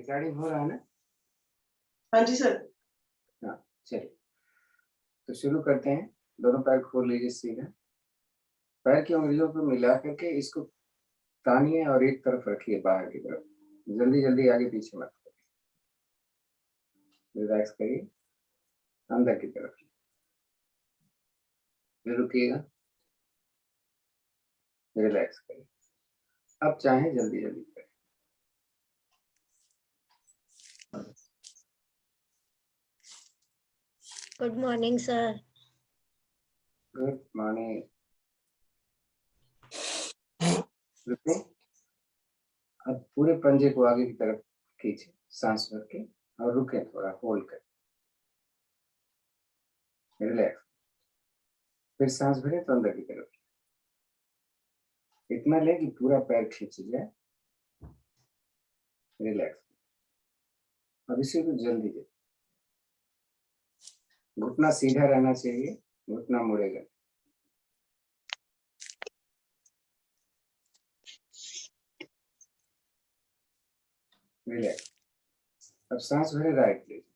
Recording हो रहा है ना? हाँ जी सर। हाँ, चलिए तो शुरू करते हैं। दोनों पैर खोल लीजिए सीधा, पैर की उंगलियों पर मिला करके इसको तानिए और एक तरफ रखिए बाहर की तरफ। जल्दी जल्दी आगे पीछे मत करिए, रिलैक्स करिए, अंदर की तरफ फिर रुकिएगा, रिलैक्स करिए। अब चाहे जल्दी जल्दी करें। Good morning sir. Good morning. रुके, अब पूरे पंजे को आगे की तरफ खींचे, सांस भर के और रुके, थोड़ा होल्ड कर, रिलैक्स। फिर सांस भरे तो अंदर की तरफ इतना ले कि पूरा पैर खींच जाए, रिलैक्स। अब इसी को जल्दी जल्दी, घुटना सीधा रहना चाहिए, घुटना मुड़ेगा। रिलैक्स। अब सांस भरे राइट लीजिए,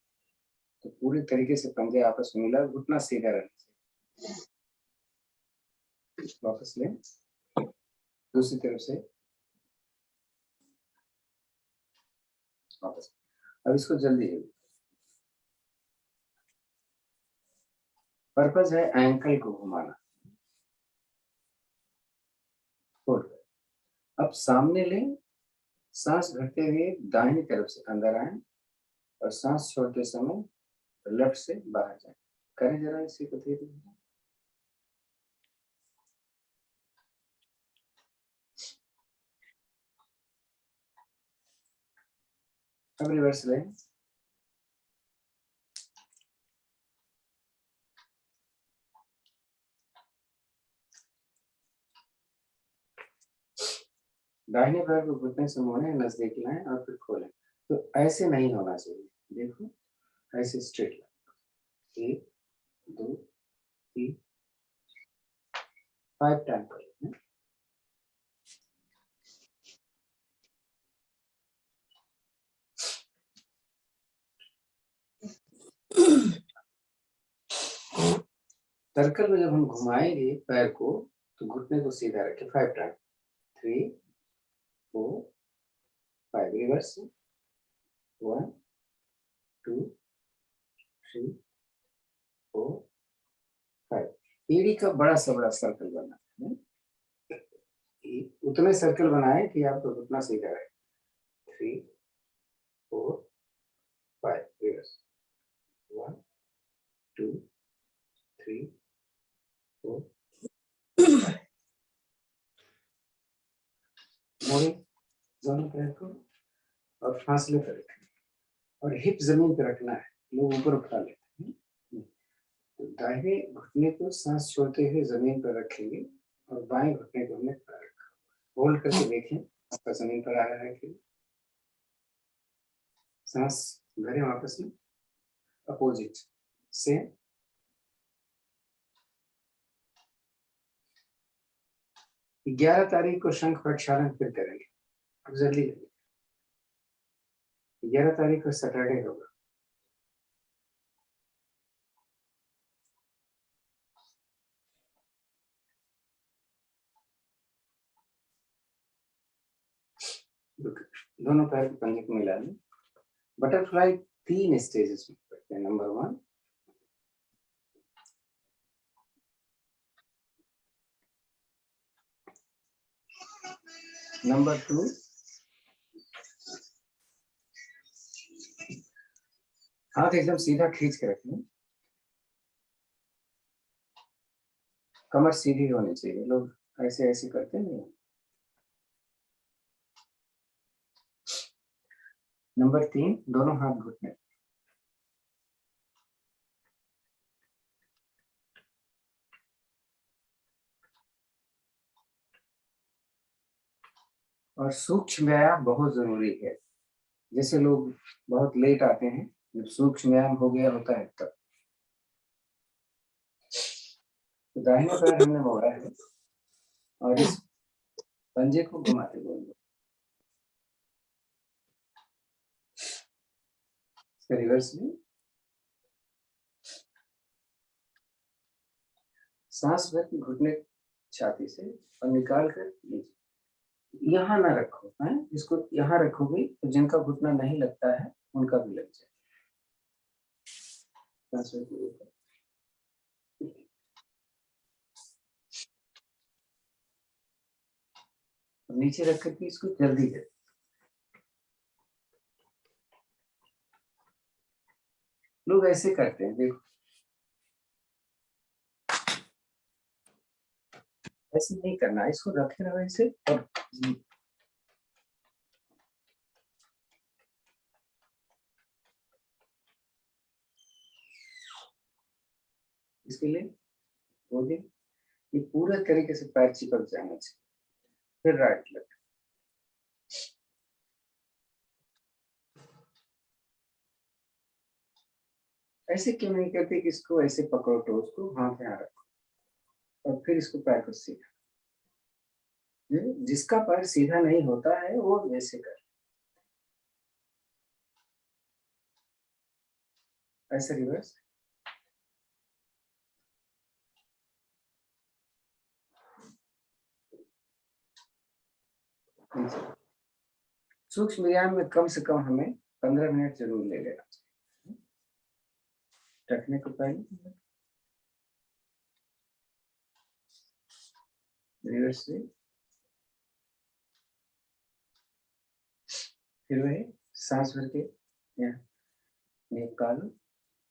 तो पूरी तरीके से पंजे आपस में मिला, घुटना सीधा रहना चाहिए। वापस ले, दूसरी तरफ से वापस। अब इसको जल्दी जल्दी, पर्पज है एंकल को घुमाना। अब सामने ले, सांस भरते हुए दाहिनी तरफ से अंदर आए और सांस छोड़ते समय लेफ्ट से बाहर जाए। करें जरा इसी को धीरे धीरे। अब रिवर्स ले, दाहिने पैर को घुटने से मोड़े, नजदीक लाएं और फिर खोलें। तो ऐसे नहीं होना चाहिए, देखो ऐसे स्ट्रेट लाइन। 1 2 3 5 टाइम करें। सर्कल में जब हम घुमाएंगे पैर को तो घुटने को सीधा रखें। 5 टाइम, 3 4 5, रिवर्स। 1 2 3 4 5। एड़ी का बड़ा सा बड़ा सर्कल बना है, उतने सर्कल बनाए कि आपको घुटना सीधा रहे। 3 4 5, रिवर्स। 1 2 3 4 5। मोड़े दोनों पैर को और फासले पर रखें और हिप जमीन पर रखना है, लोग ऊपर उठा लेते हैं। तो दाहिने घुटने को सांस छोड़ते हुए जमीन पर रखेंगे और बाएं घुटने को हमने पर रखा। होल्ड करके देखें आपका जमीन पर आ रहा है कि सांस भरे वापस में अपोजिट से। 11 तारीख को शंख प्रक्षालन फिर करेंगे। अब जल्दी जल्दी, 11 तारीख को सैटरडे होगा। दोनों पैर के पंजे को मिला लें। बटरफ्लाई 3 स्टेजेस में करते हैं। नंबर 1, नंबर 2, हाथ एकदम सीधा खींच के रखें, कमर सीधी होनी चाहिए। लोग ऐसे ऐसे करते नहीं। नंबर 3, दोनों हाथ घुटने, और सूक्ष्म व्यायाम बहुत जरूरी है। जैसे लोग बहुत लेट आते हैं, जब सूक्ष्म व्यायाम हो गया होता है तब। तो दाहिना पैर हमने मोड़ा है और इस पंजे को घुमाते हुए इसका रिवर्स में सांस भर के घुटने छाती से और निकाल कर लीजिए। यहाँ ना रखो, है इसको यहाँ रखोगे तो जिनका घुटना नहीं लगता है उनका भी लग जाए। सांस भर के ऊपर नीचे रख करके इसको जल्दी कर। लोग ऐसे करते हैं, देखो ऐसे नहीं करना, इसको रखे रहो ऐसे और इसके लिए हो गया। ये पूरा तरीके से पैर चिपक जाना चाहिए। फिर राइट लेग, ऐसे क्यों नहीं करते कि इसको ऐसे पकड़ो टोस को, हाथ यहाँ रखो और फिर इसको पैर को सीधा। जिसका पैर सीधा नहीं होता है वो वैसे कर, ऐसे रिवर्स। सूक्ष्म व्यायाम में कम से कम हमें 15 मिनट जरूर ले लेना चाहिए। रखने को पहले रिवर्स से, फिर वही सांस भर के यहाँ निकालो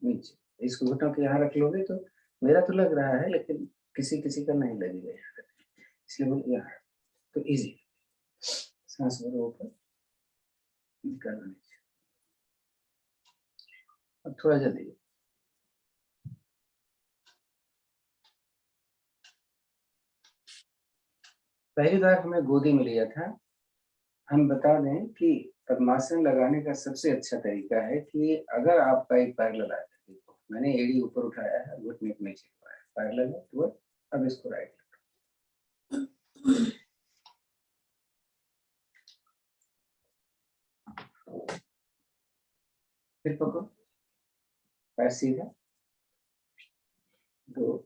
नीचे। इसको घुटनों के यहाँ रख लोगे तो मेरा तो लग रहा है, लेकिन किसी किसी का नहीं लगेगा यहाँ, इसलिए बोल यहाँ तो इजी। सांस भरो ऊपर, निकालो नीचे और थोड़ा जल्दी। पहली बार हमें गोदी में लिया था। हम बता दें कि पद्मासन लगाने का सबसे अच्छा तरीका है कि अगर आपका एक पैर लगा है, देखो मैंने एड़ी ऊपर उठाया है, घुटने को नीचे लगाया, पैर लगा तो अब इसको राइट फिर पकड़ो, पैर सीधा, 2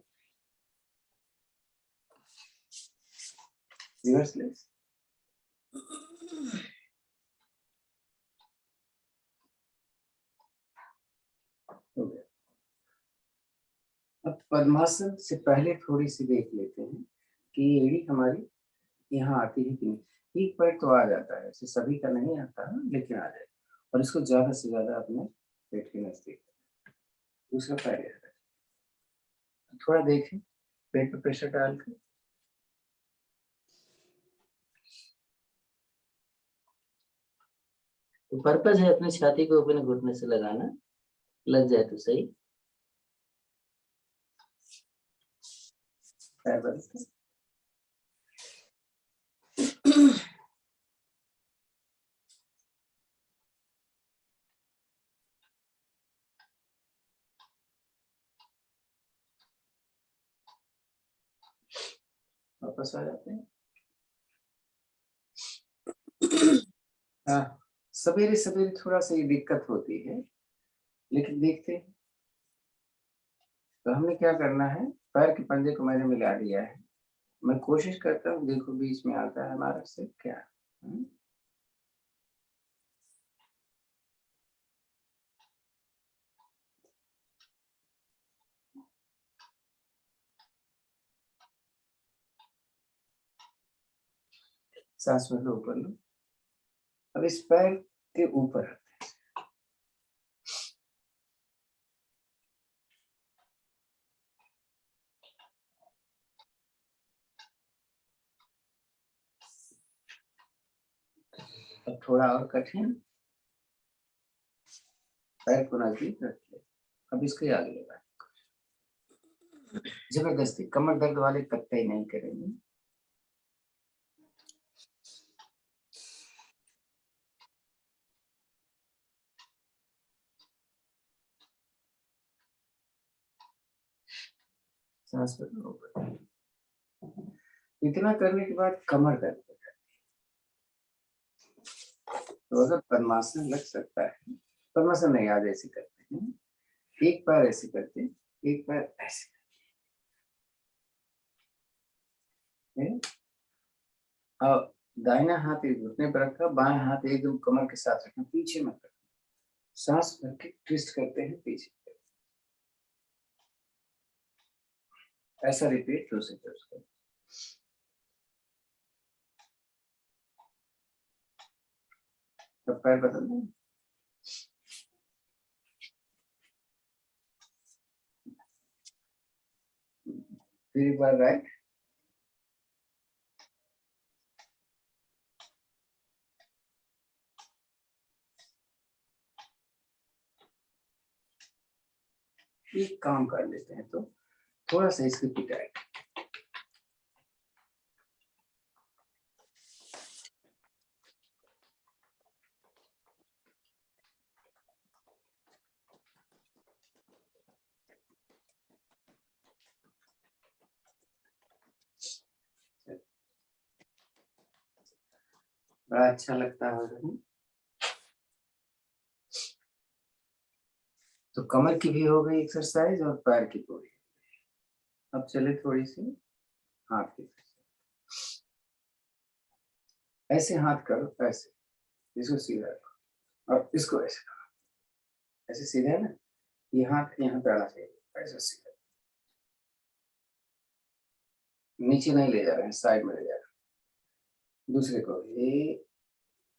रिवर्स लेग्स, हो गया। अब पद्मासन से पहले थोड़ी सी देख लेते हैं कि एड़ी हमारी यहाँ आती है कि नहीं। एक पैर तो आ जाता है, ऐसे सभी का नहीं आता है लेकिन आ जाए, और इसको ज्यादा से ज्यादा अपने पेट के नजदीक। दूसरा पैर है, थोड़ा देखें पेट पे प्रेशर डाल कर, तो पर्पज है अपनी छाती को अपने घुटने से लगाना, लग जाए तो सही। पैर बदलते वापस आ जाते हैं। हाँ, सवेरे सवेरे थोड़ा सा ये दिक्कत होती है, लेकिन देखते हैं। तो हमें क्या करना है, पैर के पंजे को मैंने मिला दिया है, मैं कोशिश करता हूँ, देखो बीच में आता है हमारा से क्या। सांस में लो, ऊपर लो। अब इस पैर के ऊपर अब थोड़ा और कठिन, पैर को नजदीक रख ले। अब इसके आगे लगा, जबरदस्ती कमर दर्द वाले कतई नहीं करेंगे। सांस में लो। इतना करने के बाद कमर दर्द हो जाती है, तो अगर पद्मासन लग सकता है परमिशन नहीं, आज ऐसे करते हैं, एक पैर ऐसे करते, एक पैर ऐसे और दाहिना हाथ एक घुटने पर रखा, बाएं हाथ एकदम कमर के साथ रखना, पीछे मत रखना, सांस भर के ट्विस्ट करते हैं पीछे, ऐसा रिपीट 2 सेकंड्स करें। अब पैर बदल दें, फिर एक बार राइट, एक काम कर लेते हैं तो थोड़ा सा इसकी पिटाई, बड़ा अच्छा लगता है। तो कमर की भी हो गई एक्सरसाइज और पैर की पूरी। अब चले थोड़ी सी हाथ की, ऐसे हाथ करो, ऐसे इसको सीधा रखो और इसको ऐसे करो, ऐसे सीधा है ना, ये हाथ यहाँ पे आना चाहिए, ऐसे सीधा, नीचे नहीं ले जा रहे हैं, साइड में ले जा रहे हैं, दूसरे को ये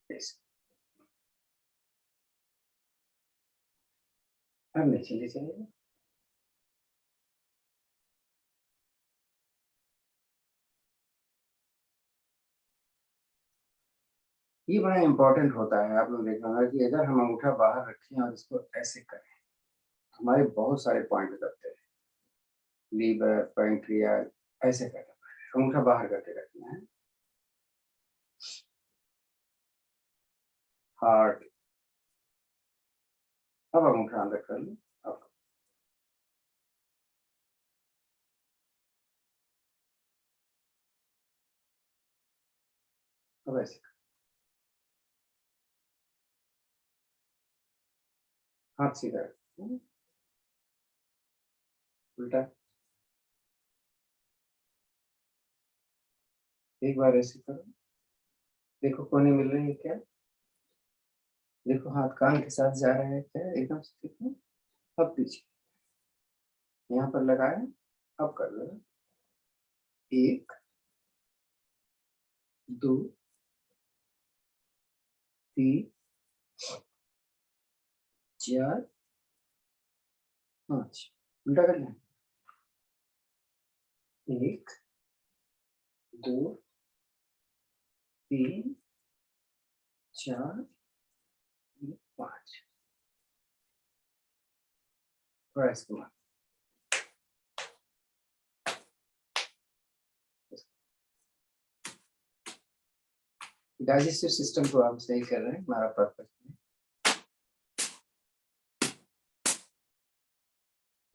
ऐसे, अब नीचे ले चलिए, ये बड़ा इंपॉर्टेंट होता है। आप लोग देखना है कि अगर हम अंगूठा बाहर रखें और इसको ऐसे करें, हमारे बहुत सारे पॉइंट दबते हैं, लीवर, पैंक्रियाज, ऐसे करना है, अंगूठा बाहर करके रखना है, हार्ट, अब अंगूठा अंदर कर लो, अब ऐसे हाथ सीधा रखो, उल्टा, एक बार ऐसे करो, देखो कोने मिल रही है क्या, देखो हाथ कान के साथ जा रहा है क्या, एकदम से देखो, अब पीछे यहाँ पर लगाए, अब कर लो, 1 2 3 4 5, उल्टा कर लें, 1 2 3 4 5, थोड़ा इसको डाइजेस्टिव सिस्टम को आप सही कर रहे हैं, हमारा पर्पस है।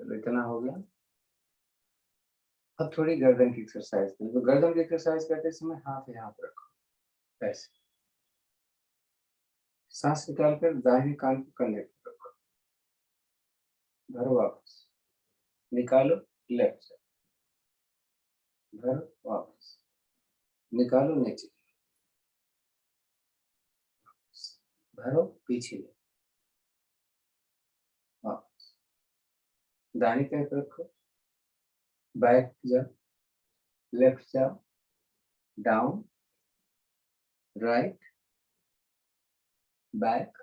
तो इतना हो गया। अब थोड़ी गर्दन की एक्सरसाइज करें, तो गर्दन की एक्सरसाइज करते समय हाथ यहाँ पर रखो, ऐसे सांस निकालकर दाहिने कान को कंधे पर रखो, भरो वापस, निकालो लेफ्ट साइड, भरो वापस, निकालो नीचे, भरो पीछे, वापस, दाहिने तरफ रखो, बैक जाओ, लेफ्ट जाओ, down, right, back,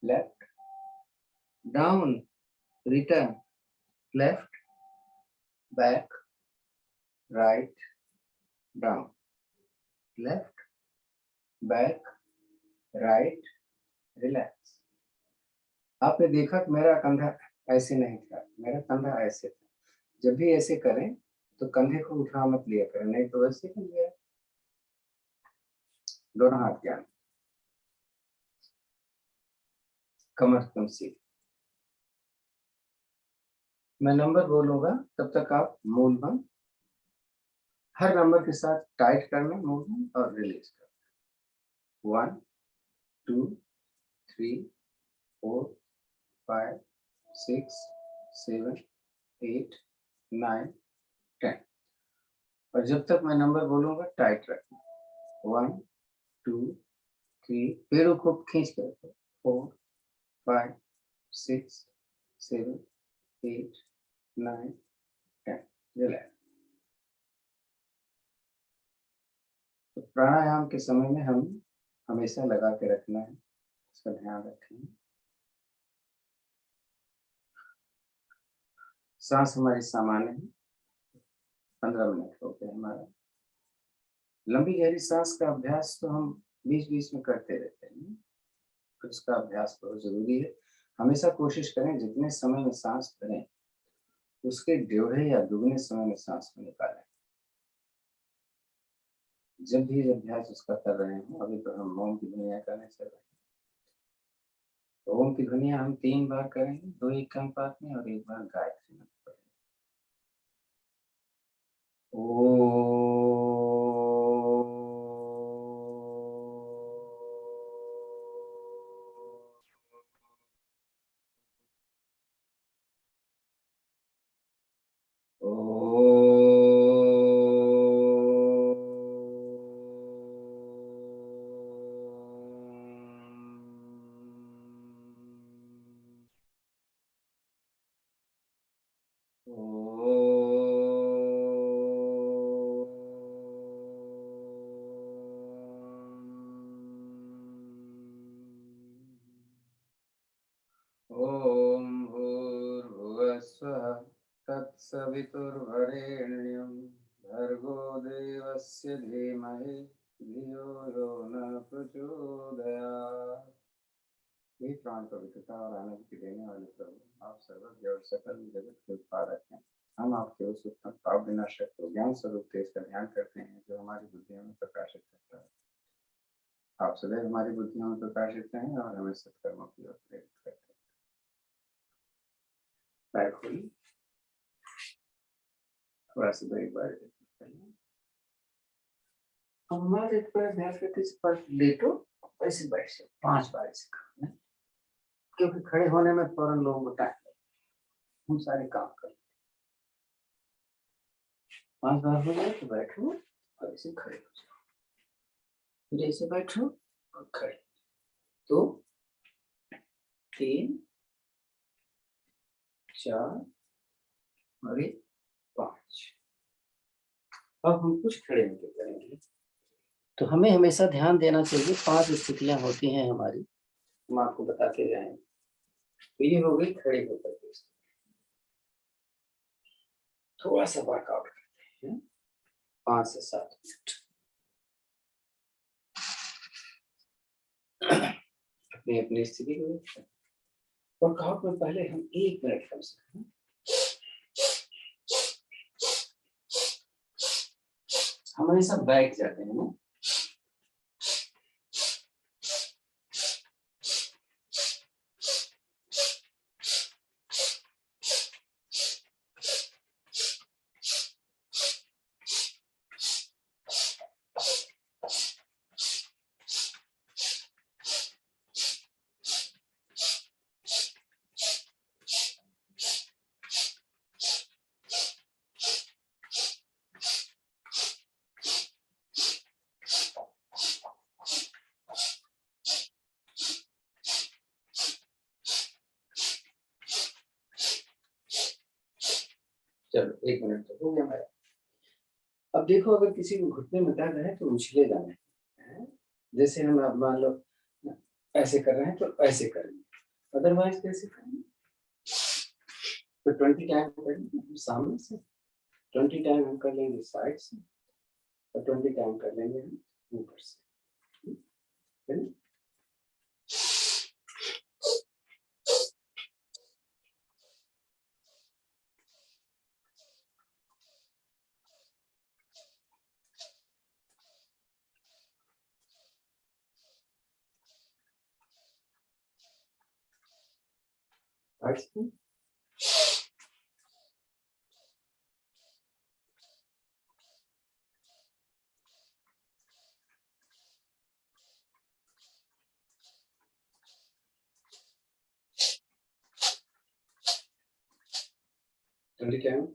left, down, return, left, back, right, down, left, back, right, relax. आपने देखा कि मेरा कंधा ऐसे नहीं था, मेरा कंधा ऐसे था। जब भी ऐसे करें तो कंधे को उठा मत लिया करें, नहीं तो वैसे कर लिया, दोनों हाथ के आगे, कमर कम सीधी। मैं नंबर बोलूंगा तब तक आप मूवमेंट, हर नंबर के साथ टाइट करना मूवमेंट और रिलीज करना, 1 2 3 4 5 6 7 8 9 10। और जब तक मैं नंबर बोलूंगा टाइट रखना। 1 2 3, पेड़ों को खींच कर 4 5 6 7 8 9 10। रिलैक्स। तो प्राणायाम के समय में हम हमेशा लगा के रखना है, इसका ध्यान रखें। सांस हमारी सामान्य है। 15 मिनट हो गए हमारा। लंबी गहरी सांस का अभ्यास तो हम बीच बीच में करते रहते हैं, तो उसका अभ्यास बहुत जरूरी है। हमेशा कोशिश करें जितने समय में सांस भरें उसके डेढ़े या दुगने समय में सांस को निकालें। जब भी अभ्यास उसका कर रहे हो, अभी तो हम ओम की ध्वनिया करने चल रहे हैं। तो ओम की ध्वनिया हम 3 बार करेंगे, 2 एकांत में और 1 बार गायत्री में पढ़ेंगे। ओम भूर्भुवस्सुः तत्सवितुर्वरेण्यं भर्गो देवस्य धीमहि धियो यो न प्रचोदयात्। हे प्राण पवित्रता और आनंद की देने वाले प्रभु, आप सर्वज्ञ और सकल जगत के उत्पादक हैं। हम आपके उस उत्तम पाप विनाशक को ज्ञान स्वरूप तेज का ध्यान करते हैं जो हमारी बुद्धियों में प्रकाशित करता है। आप सदैव हमारी बुद्धियों में प्रकाशित रहें और हमें सत्कर्मों की ओर प्रेरित करते हैं। पैर खोलिए, थोड़ा सा एक बार अब हमारे पर अभ्यास करते पर लेटो, ऐसे बैठ से 5 बार ऐसे करना, क्योंकि खड़े होने में फौरन लोगों को टाइम लगता है। हम सारे काम कर 5 बार हो जाए तो बैठो और ऐसे खड़े हो जाओ, फिर ऐसे बैठो और खड़े। 2 3 4 और 5। अब हम कुछ खड़े होकर करेंगे। तो हमें हमेशा ध्यान देना चाहिए 5 स्थितियां होती हैं हमारी, हम आपको बताते जाएंगे। तो ये हो गई खड़े होकर के। थोड़ा सा वर्कआउट करते हैं 5 से 7 मिनट। अपनी अपनी स्थिति को वर्कआउट में पहले हम 1 मिनट कम से कम हमेशा बैठ जाते हैं ना। चलो 1 मिनट तो हो गया हमारा। अब देखो, अगर किसी को घुटने में दर्द है तो उछले जाने हैं। जैसे हम अब मान लो ऐसे कर रहे हैं तो ऐसे करेंगे, अदरवाइज कैसे करेंगे? तो 20 टाइम करेंगे सामने से, 20 टाइम हम कर लेंगे साइड से, और 20 टाइम कर लेंगे हम ऊपर से। right? 20 टाइम।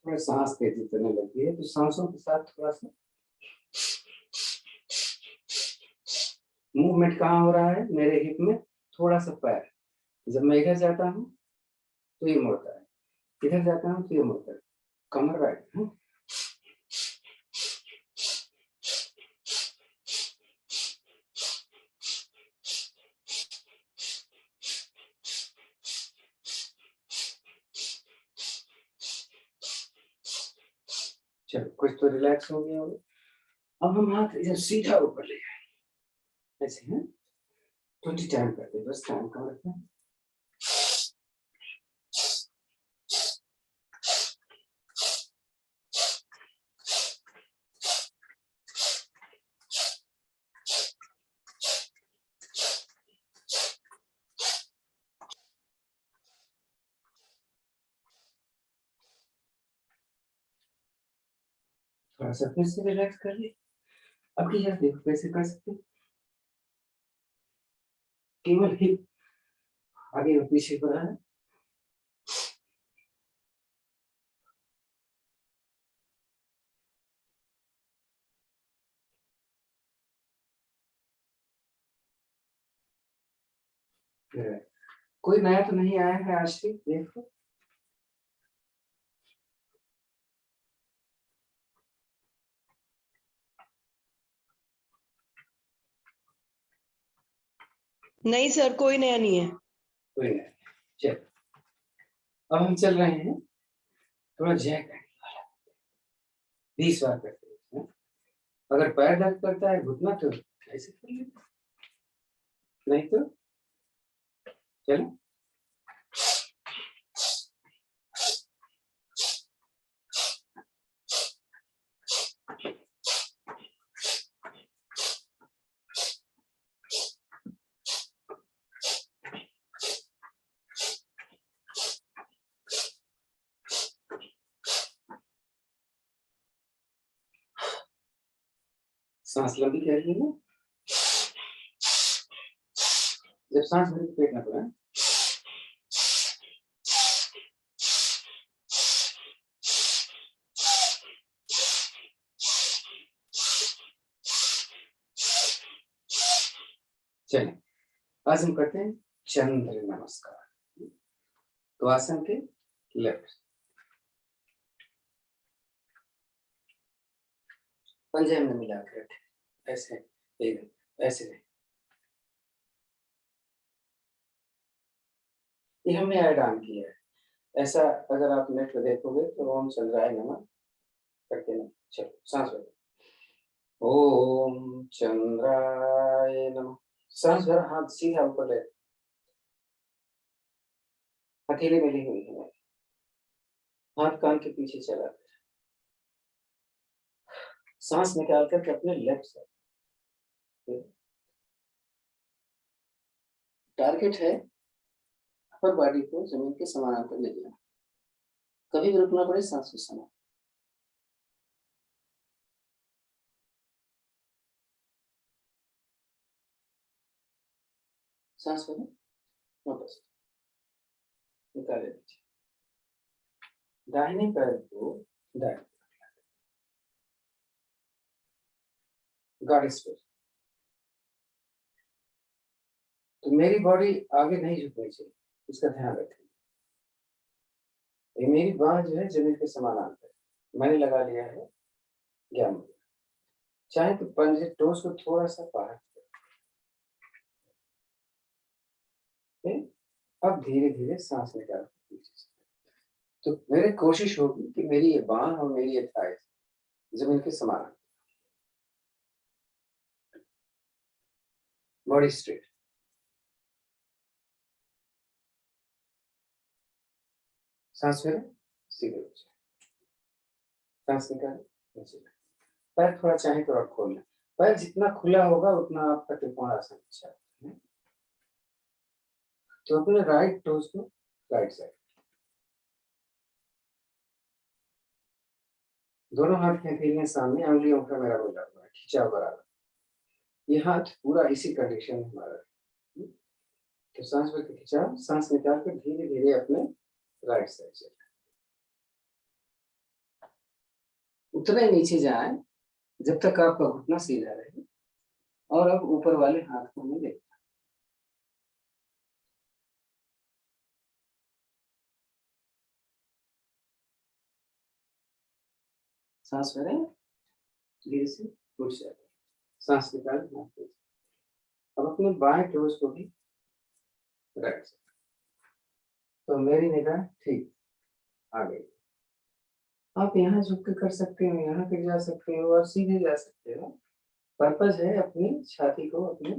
थोड़ा सांस तेजी करने लगी है, तो सांसों के साथ थोड़ा सा मूवमेंट कहाँ हो रहा है, मेरे हिप में थोड़ा सा पैर, जब मैं इधर जाता हूँ तो ये मुड़ता है, इधर जाता हूँ तो ये मुड़ता है, कमर राइट है। चलो कुछ तो रिलैक्स हो गया होगा। अब हम हाथ इधर सीधा ऊपर ले जाए, ऐसे हैं। 20 टाइम करते हैं, बस टाइम कम रखते हैं। थोड़ा सा फिर से रिलैक्स कर लिए। अब की यार देखो कैसे कर सकते हैं, केवल हिप आगे और पीछे बढ़ा है। कोई नया तो नहीं आया है आज तक, देखो। नहीं सर, कोई नया नहीं है। कोई नहीं। चलो अब हम चल रहे हैं, थोड़ा जैक 20 बार करते हैं। अगर पैर दर्द करता है, घुटना, तो ऐसे कर लेते, नहीं तो चलो। सांस लंबी कर ली ना, जब सांस भरी पेट ना पड़ा। चलिए आज हम करते हैं चंद्र नमस्कार। तो आसन के लेफ्ट, पंजे में मिला के रखें, ऐसे ऐसे नहीं। ये हमने ऐड ऑन किया है, ऐसा अगर आप नेट पे देखोगे तो ओम चंद्राय नमः करके नहीं। चलो सांस भरो, ओम चंद्राय नमः। सांस भर, हाथ सीधा ऊपर ले, हथेली मिली हुई है, हाथ कान के पीछे चला, सांस निकाल कर अपने लेफ्ट साइड। टारगेट है अपर बॉडी को जमीन के समानांतर ले जाना, कभी भी रुकना पड़े सांस के समय। सांस भरो, वापस निकाले, दाहिने पैर को दाएं, गॉड स्पेस। तो मेरी बॉडी आगे नहीं झुकनी चाहिए, इसका ध्यान रखें। ये मेरी बांह जो है जमीन के समानांतर, मैंने लगा लिया है 11। चाहे तो पंजे टोस को थोड़ा सा बाहर, अब धीरे धीरे सांस निकाल पीछे से। तो मेरी कोशिश होगी कि मेरी ये बांह और मेरी ये थाई जमीन के समानांतर, बॉडी स्ट्रेट। सांस फैले, सीधे हो जाए, सांस निकाले, नीचे जाए। पैर थोड़ा चाहे तो आप खोल लें, पैर जितना खुला होगा उतना आपका त्रिकोण आसन अच्छा है। तो अपने राइट टोज को राइट साइड, दोनों हाथ खींचने सामने, अंगुलियों का मेरा बोला हुआ है खिंचा बराबर, ये हाथ पूरा इसी कंडीशन में हमारा है। तो सांस पर खिंचाओ, सांस निकाल कर धीरे धीरे अपने राइट साइड से उतने नीचे जाए जब तक आपका घुटना सीधा रहे। और अब ऊपर वाले हाथ को मैं देखता, सांस भरें, धीरे से उठ जाते, सांस निकाल हाथ को। अब अपने बाएं टोज को भी राइट से, तो मेरी निगाह ठीक आ गई। आप यहाँ झुक के कर सकते हो, यहाँ गिर जा सकते हो और सीधे जा सकते हो। पर्पस है अपनी छाती को अपने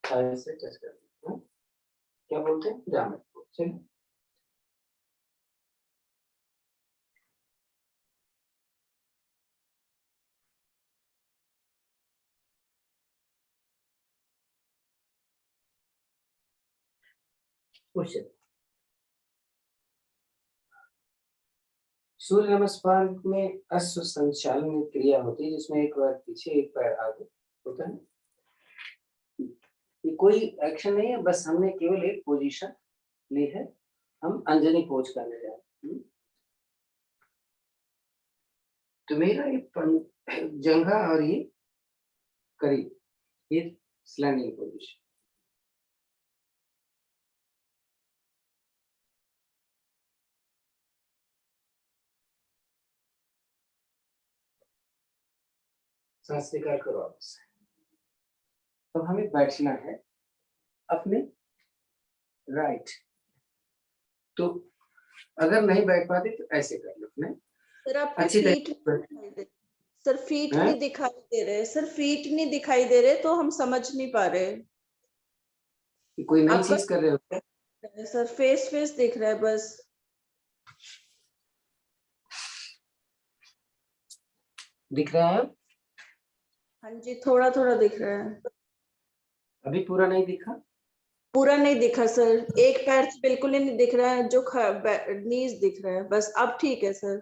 थाई से टच करना, हाँ? क्या बोलते हैं, जामत को। चलिए क्वेश्चन, सूर्य नमस्कार में अश्व संचालन क्रिया होती है जिसमें एक पैर पीछे एक पैर आगे होता है। ये कोई एक्शन नहीं है, बस हमने केवल एक पोजीशन ली है। हम अंजनी पोज करने जा रहे हैं। तो मेरा ये जंघा और ये करीब, ये स्लैंडिंग पोजीशन। सांस निकाल करो वापस। अब हमें बैठना है अपने राइट, तो अगर नहीं बैठ पाते तो ऐसे कर लो अपने सर आपके अच्छी फीट तरीके। सर फीट हैं? नहीं दिखाई दे रहे, सर फीट नहीं दिखाई दे रहे, तो हम समझ नहीं पा रहे। कोई नई आपका चीज कर रहे हो क्या? सर फेस दिख रहा है बस। दिख रहा है? हाँ जी, थोड़ा थोड़ा दिख रहा है, अभी पूरा नहीं दिखा? पूरा नहीं दिखा सर। एक पैर से बिल्कुल ही नहीं दिख रहा है, जो नीज दिख रहा है बस। अब ठीक है सर,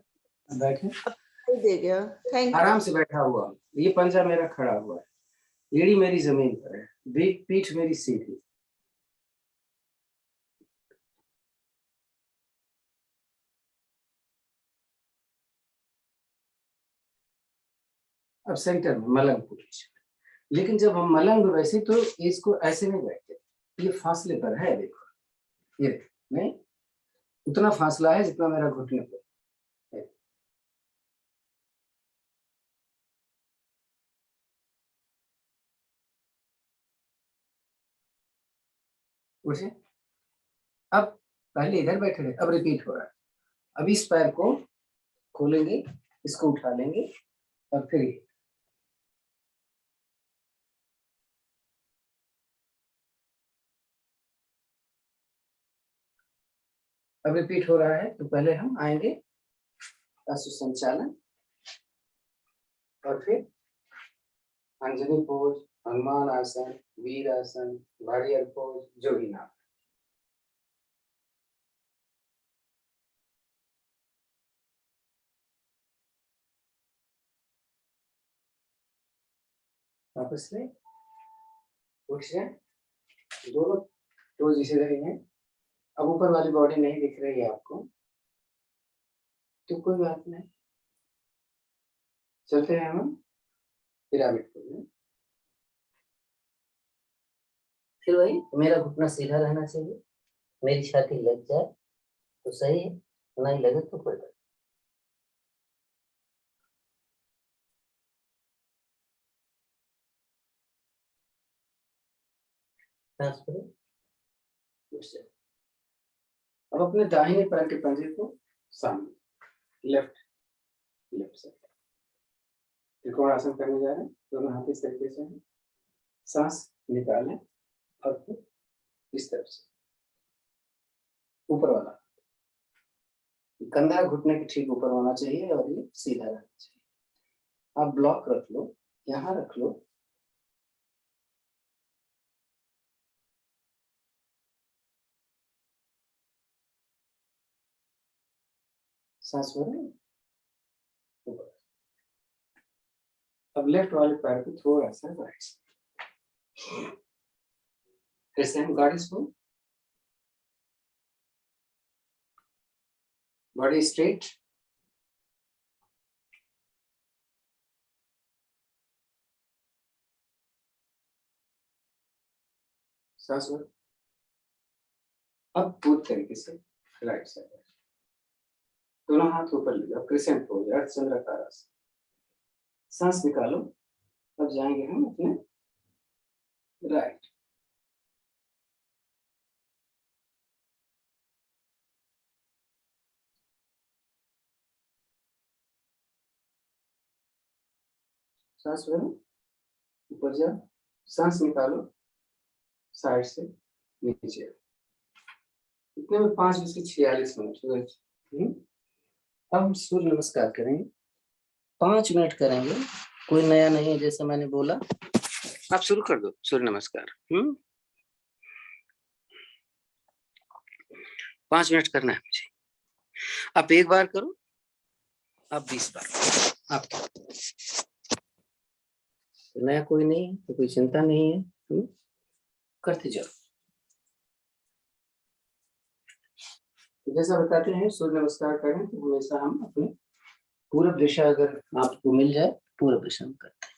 बैठे, दिखाई दे गया। Thank you. आराम से बैठा हुआ, ये पंजा मेरा खड़ा हुआ है, एड़ी मेरी जमीन पर है, पीठ मेरी सीधी। अब सेंटर में मलंग पोजीशन। लेकिन जब हम मलंग वैसे तो इसको ऐसे नहीं बैठते, ये फासले पर है, देखो ये नहीं, उतना फासला है जितना मेरा घुटने पर है। उठे, अब पहले इधर बैठे रहे, अब रिपीट हो रहा है। अब इस पैर को खोलेंगे, इसको उठा लेंगे और फिर अब रिपीट हो रहा है। तो पहले हम आएंगे अश्व संचालन और फिर अंजनी पोज, हनुमान आसन, वीर आसन, वॉरियर पोज, जो भी नाम। वापस ले, उठ जाए, दोनों टोज इसे रहेंगे। अब ऊपर वाली बॉडी नहीं दिख रही है आपको, तो कोई बात नहीं, चलते हैं हम पिरामिड पोज में। फिर वही, मेरा घुटना सीधा रहना चाहिए, मेरी छाती लग जाए तो सही है, नहीं लगे तो कोई बात नहीं। सांस भरो। उठ जाए। अब अपने दाहिने पैर के पंजे को सामने, लेफ्ट लेफ्ट साइड त्रिकोण आसन करने जा रहे हैं। दोनों हाथ इस तरीके से हैं, सांस निकालें और फिर इस तरफ से ऊपर वाला कंधा घुटने के ठीक ऊपर होना चाहिए और ये सीधा रहना चाहिए। आप ब्लॉक रख लो, यहाँ रख लो, सांस भरो, ऊपर। अब लेफ्ट वाले पैर को थोड़ा सा राइट से, ऐसे हम गाड़ी को, बॉडी स्ट्रेट, सांस भरो। अब पूरी तरीके से राइट साइड, दोनों हाथ ऊपर ले जाओ, क्रिसेंट पोज, अर्धचंद्राकार आसन। सांस निकालो। अब जाएंगे हम अपने राइट, सांस भरो, ऊपर जाओ, सांस निकालो, साइड से नीचे। इतने में 5:46 हुए। अब हम सूर्य नमस्कार करेंगे, 5 मिनट करेंगे, कोई नया नहीं है, जैसे मैंने बोला। आप शुरू कर दो सूर्य नमस्कार। 5 मिनट करना है मुझे। आप एक बार करो, आप 20 बार करो। आप नया कोई नहीं है तो कोई चिंता नहीं है, करते जाओ। जैसा बताते हैं सूर्य नमस्कार करें तो हमेशा हम अपने पूरब दिशा अगर आपको मिल जाए, पूरब दिशा में करते हैं।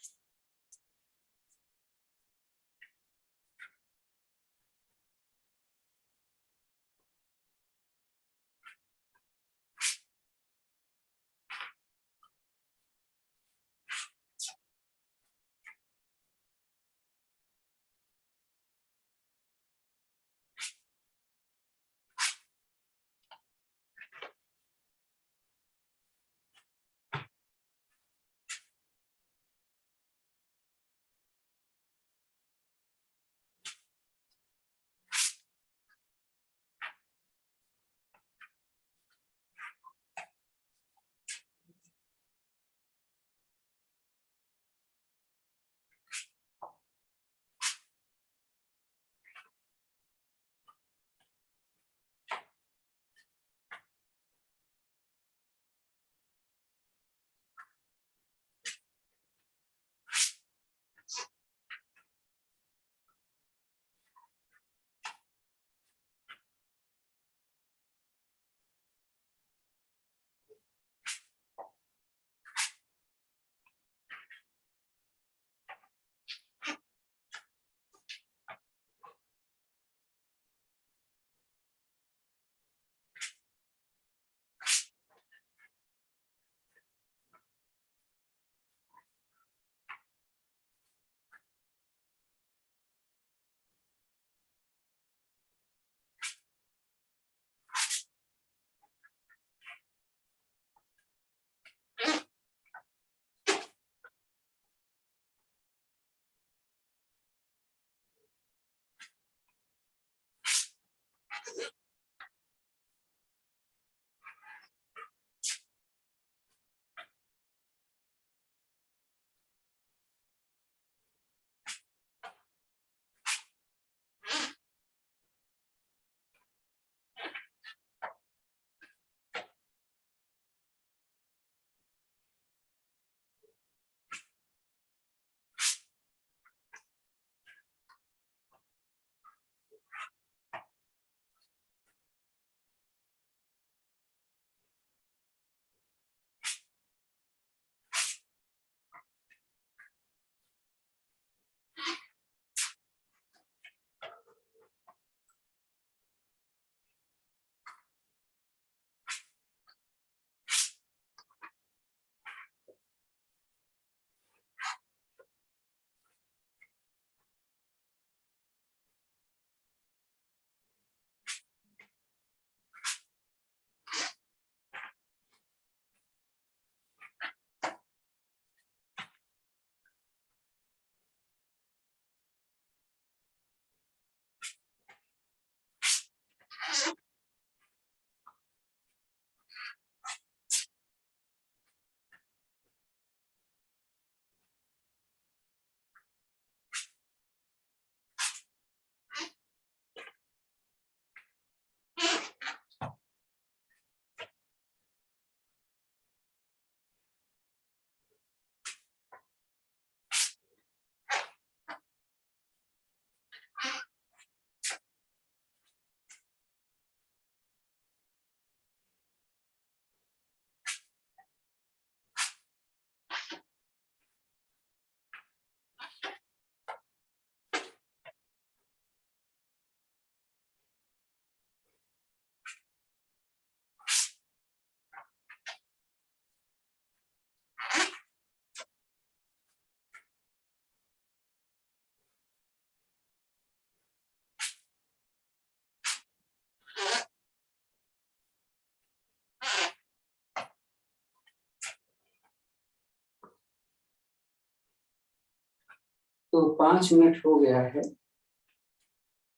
तो 5 मिनट हो गया है,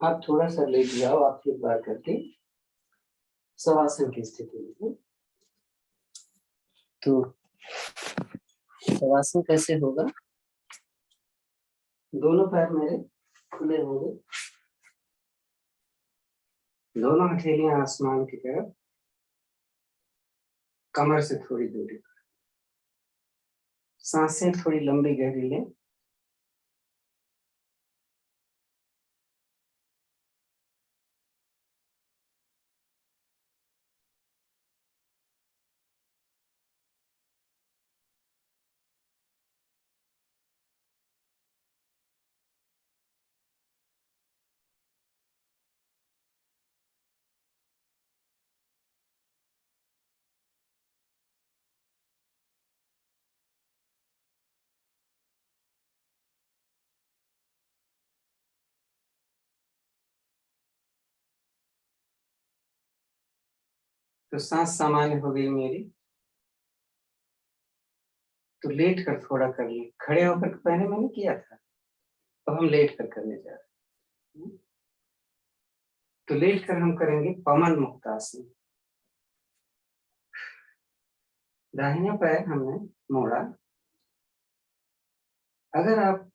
आप थोड़ा सा लेट जाओ, आप फिर बार करके शवासन की स्थिति में। तो शवासन कैसे होगा? दोनों पैर मेरे खुले होंगे, दोनों हथेलियां आसमान की तरफ, कमर से थोड़ी दूरी पर, सांसें थोड़ी लंबी गहरी लें। तो सांस सामान्य हो गई मेरी। तो लेट कर थोड़ा कर लें, खड़े होकर पहले मैंने किया था, अब हम लेट कर करने जा रहे हैं। तो लेट कर हम करेंगे पवन मुक्त आसन। दाहिना पैर हमने मोड़ा, अगर आप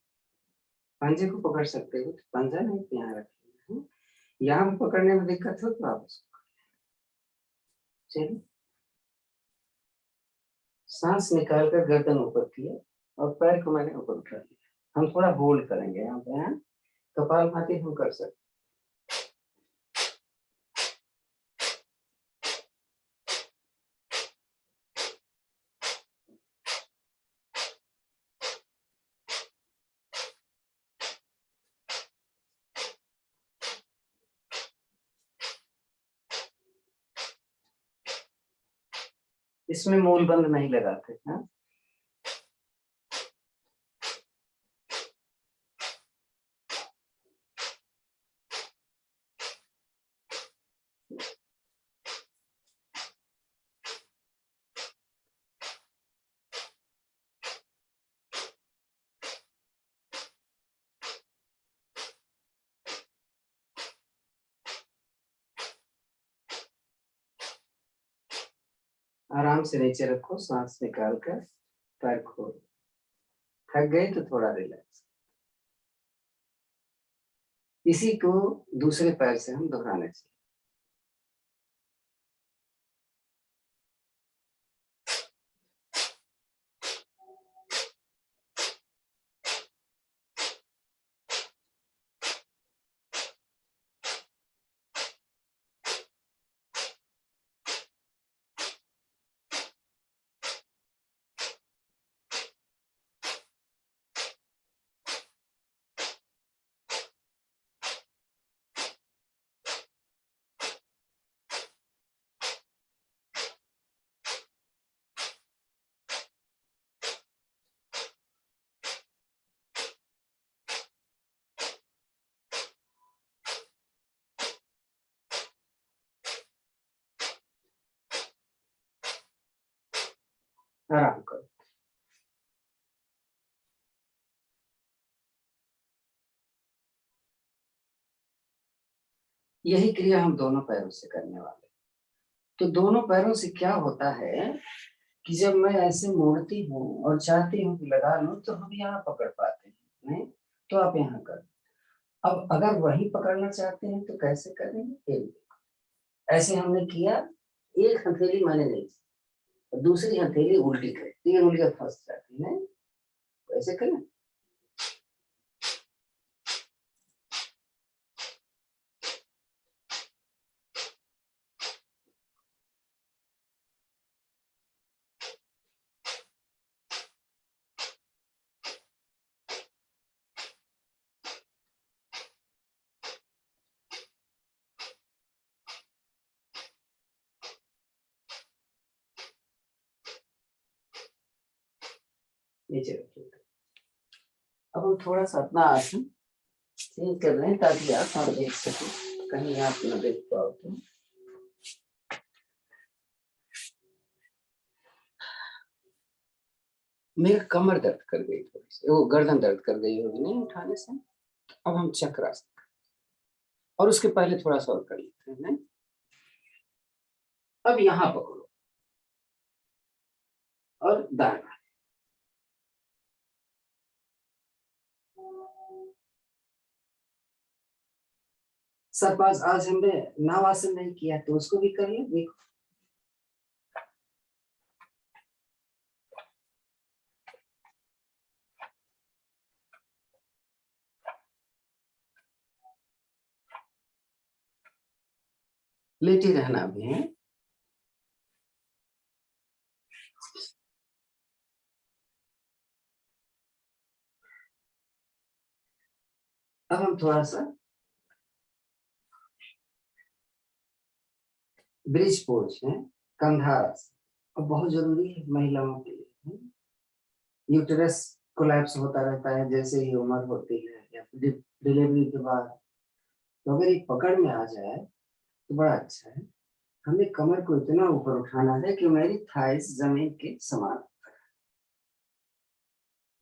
पंजे को पकड़ सकते हो तो पंजा नहीं यहाँ रखें, यहाँ भी पकड़ने में दिक्कत हो तो आप उसको चलिए। सांस निकालकर गर्दन ऊपर किया और पैर को मैंने ऊपर उठा लिया। हम थोड़ा होल्ड करेंगे यहाँ पे, हैं कपालभाति हम कर सकते। इसमें मूल बंद नहीं लगाते हैं। आराम से नीचे रखो, सांस निकाल कर पैर खोल। थक गए तो थोड़ा रिलैक्स। इसी को दूसरे पैर से हम दोहराने चाहिए। आराम करो। यही क्रिया हम दोनों पैरों से करने वाले। तो दोनों पैरों से क्या होता है कि जब मैं ऐसे मोड़ती हूँ और चाहती हूँ कि लगा लूं तो हम यहाँ पकड़ पाते हैं, नहीं तो आप यहाँ कर। अब अगर वही पकड़ना चाहते हैं तो कैसे करेंगे? ऐसे हमने किया, एक हथेली मैंने नहीं, दूसरी हथेली उल्टी करी, ये उंगलियां फंस जाती है। ऐसे करें। नीचे रखिए। अब हम थोड़ा सा अपना आसन चेंज कर रहे हैं ताकि आप देख सकें, कहीं आप न देख पाओ तो। मेरा कमर दर्द कर गई थोड़ी सी, वो गर्दन दर्द कर गई होगी नहीं उठाने से। अब हम चक्रासन और उसके पहले थोड़ा सा और कर लेते हैं नहीं? अब यहाँ पकड़ो और दाना। सरपास आज हमने नावासन नहीं किया तो उसको भी कर ले। देखो लेटे रहना भी है। अब हम थोड़ा सा ब्रिज पोज है, कंधा और बहुत जरूरी है महिलाओं के लिए। यूटेरस कोलैप्स होता रहता है जैसे ही उम्र होती है या डिलीवरी के बाद, तो अगर ये पकड़ में आ जाए तो बड़ा अच्छा है। हमें कमर को इतना ऊपर उठाना है कि मेरी थाइस जमीन के समान।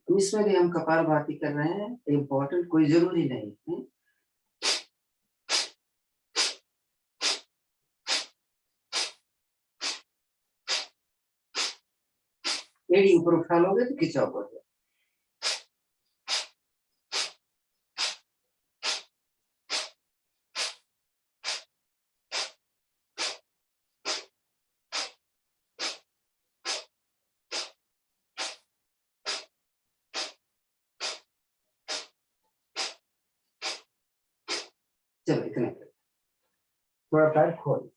इसमें भी हम कपालभाति कर रहे हैं, इम्पोर्टेंट कोई जरूरी नहीं है। एड़ी ऊपर उठा लोगे तो खिंचाव बढ़ जाए। चलो इतने थोड़ा पैर खोल।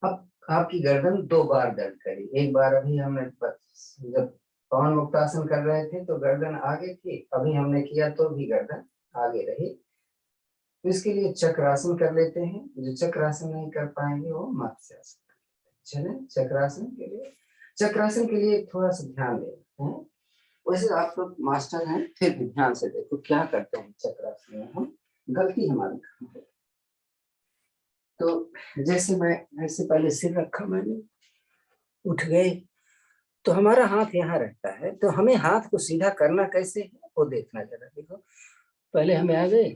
अब आपकी गर्दन 2 बार दर्द करी। एक बार अभी हमने जब पवन मुक्तासन कर रहे थे तो गर्दन आगे थी, अभी हमने किया तो भी गर्दन आगे रही। तो इसके लिए चक्रासन कर लेते हैं। जो चक्रासन नहीं कर पाएंगे वो मत्स्यासन। चले चक्रासन के लिए थोड़ा सा ध्यान देना है। वैसे आप लोग मास्टर हैं, फिर भी ध्यान से देखो क्या करते हैं चक्रासन में हम। गलती हमारी कहाँ है? तो जैसे मैं ऐसे पहले सिर रखा, मैंने उठ गए तो हमारा हाथ यहाँ रहता है, तो हमें हाथ को सीधा करना कैसे है वो देखना जरा। देखो पहले हमें आ गए,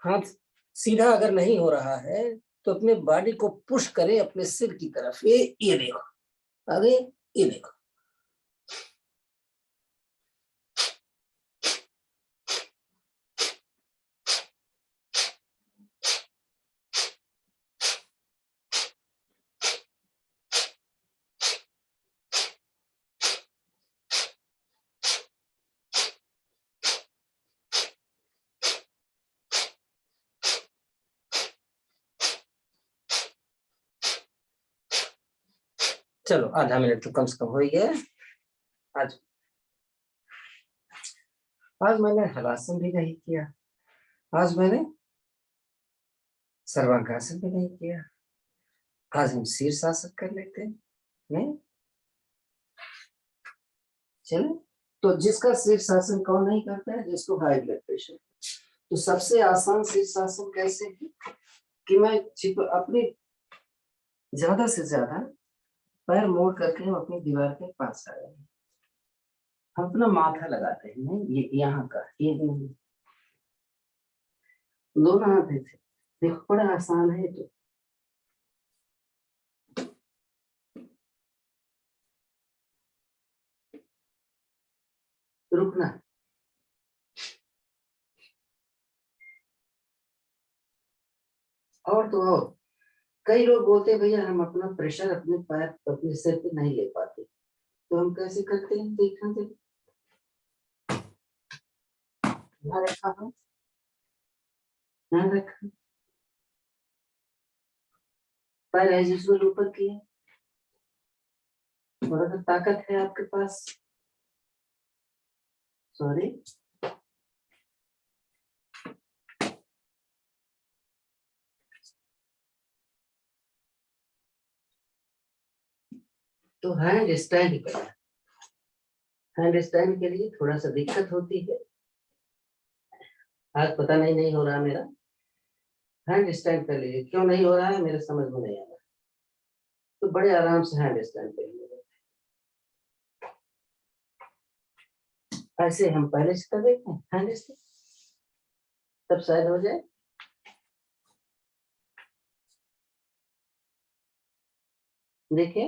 हाथ सीधा अगर नहीं हो रहा है तो अपने बॉडी को पुश करें अपने सिर की तरफ। ये देखो आगे, ये देखो। चलो आधा मिनट तो कम से कम हो ही गया। आज मैंने हलासन भी नहीं किया, आज मैंने सर्वांगासन भी नहीं किया। आज हम शीर्षासन कर लेते हैं नहीं? चले तो जिसका शीर्षासन कौन नहीं करता है, जिसको हाई ब्लड प्रेशर। तो सबसे आसान शीर्षासन कैसे है कि मैं अपनी ज्यादा से ज्यादा पैर मोड़ करके हम अपनी दीवार के पास आ गए। हम अपना माथा लगाते हैं नहीं, ये यहाँ का ये नहीं, दोनों हाथ थे। देखो बड़ा आसान है। तो रुकना और तो और कई लोग बोलते हैं भैया हम अपना प्रेशर अपने पैर अपने सिर पे नहीं ले पाते, तो हम कैसे करते हैं देखना। देखो यहाँ रखा है, यहाँ रखा, पैर एज यूजुअल ऊपर किए, और अगर ताकत है आपके पास, सॉरी तो हैंड स्टैंड करना। हैंड स्टैंड के लिए थोड़ा सा दिक्कत होती है, आज पता नहीं हो रहा मेरा। हैंड स्टैंड कर लीजिए, क्यों नहीं हो रहा है मेरे समझ में नहीं आ रहा, तो बड़े आराम से हैंड स्टैंड करिए। ऐसे हम पहले से कर देते हैं हैंड से, तब शायद हो जाए। देखिए,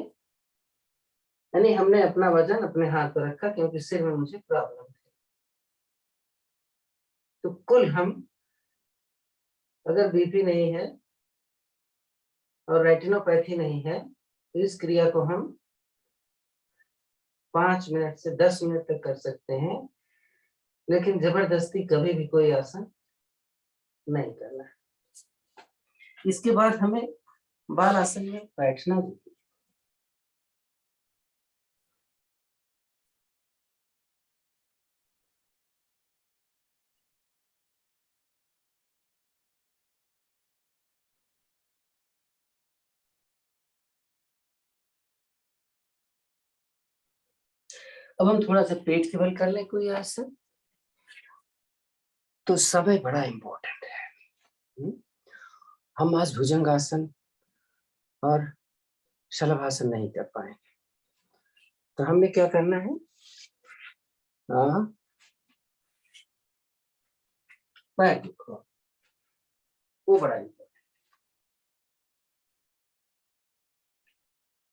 यानी हमने अपना वजन अपने हाथ पर रखा क्योंकि सिर में मुझे प्रॉब्लम थी। तो कुल हम, अगर बीपी नहीं है और रेटिनोपैथी नहीं है तो इस क्रिया को हम 5 मिनट से 10 मिनट तक कर सकते हैं, लेकिन जबरदस्ती कभी भी कोई आसन नहीं करना है। इसके बाद हमें बाल आसन में बैठना भी। अब हम थोड़ा सा पेट के बल कर ले कोई आसन, तो समय बड़ा इंपॉर्टेंट है। हम आज भुजंगासन और शलभासन नहीं कर पाएंगे, तो हमें क्या करना है, पैर देखो, वो बड़ा इंपॉर्टेंट।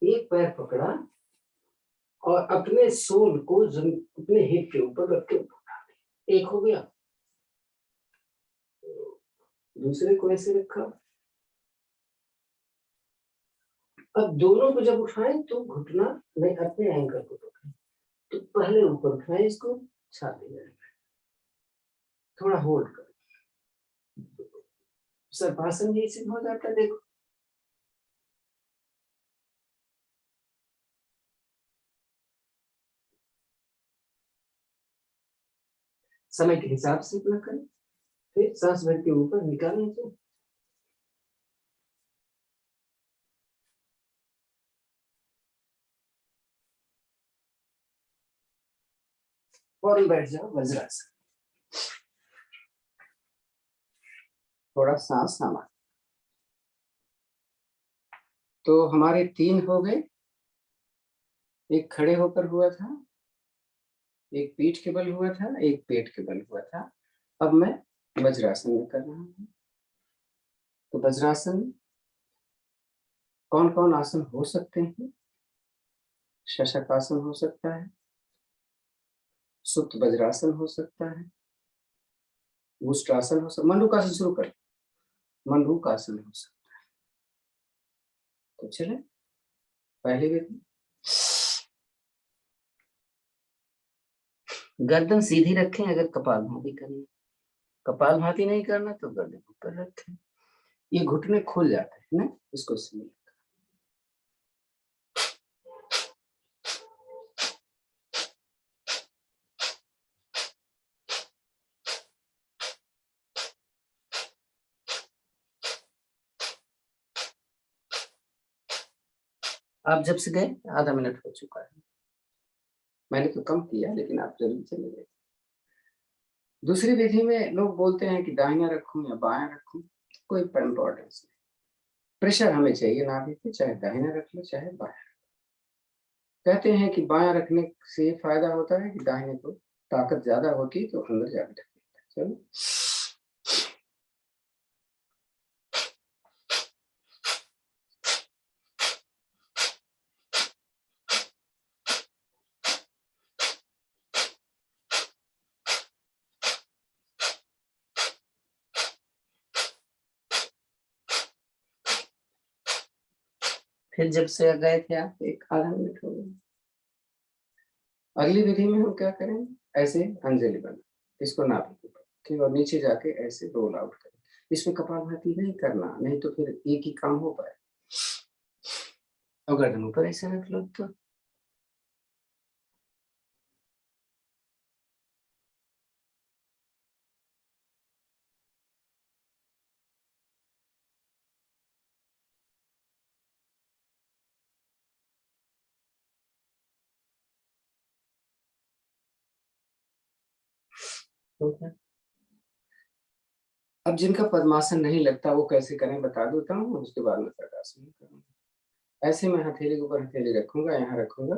एक पैर पकड़ा और अपने सोल को अपने हिप के ऊपर रख के उठा दे। एक हो गया, दूसरे को ऐसे रखा। अब दोनों को जब उठाएं तो घुटना नहीं, अपने एंकल को पकड़ें। तो पहले ऊपर उठाएं, इसको छाती में रखें, थोड़ा होल्ड करें। सर्पासन भी सिद्ध हो जाता है। देखो, समय के हिसाब से इतना करें, फिर सांस भर के ऊपर निकालना चाहिए। और बैठ जाओ वज्रासन। थोड़ा सांस सामा। तो हमारे 3 हो गए, एक खड़े होकर हुआ था, एक पीठ के बल हुआ था, एक पेट के बल हुआ था। अब मैं वज्रासन में कर रहा हूँ। तो वज्रासन कौन कौन आसन हो सकते हैं? शशकासन हो सकता है, सुप्त वज्रासन हो सकता है, भुष्ट्रासन हो सकता है, मंडूकासन शुरू कर, मंडूकासन हो सकता है। तो चले पहले विधि। गर्दन सीधी रखें अगर कपालभाति करनी, कपालभाति नहीं करना तो गर्दन ऊपर रखें। ये घुटने खुल जाते हैं ना, इसको सीधे। आप जब से गए आधा मिनट हो चुका है, मैंने तो कम किया, लेकिन आप जरूर चले गए। दूसरी विधि में लोग बोलते हैं कि दाहिना रखूं या बायां रखूं, कोई इंपॉर्टेंस नहीं। प्रेशर हमें चाहिए नाभि पे, चाहे दाहिना रख लो चाहे बायां। कहते हैं कि बायां रखने से फायदा होता है कि दाहिने को ताकत ज्यादा होती तो अंदर जाके ढक देता। चलो, फिर जब से गए थे आप, एक आधा मिनट हो गया। अगली विधि में हम क्या करेंगे, ऐसे अंजलि बना, इसको नाभि के ऊपर रखें और नीचे जाके ऐसे रोल आउट करें। इसमें कपालभाति नहीं करना, नहीं तो फिर एक ही काम हो पाए। और गर्दन ऊपर ऐसे रख लो। तो अब जिनका पद्मासन नहीं लगता वो कैसे करें बता देता हूँ, उसके बाद मैं सर्पासन करूंगा। ऐसे मैं हथेली के ऊपर हथेली रखूंगा, यहाँ रखूंगा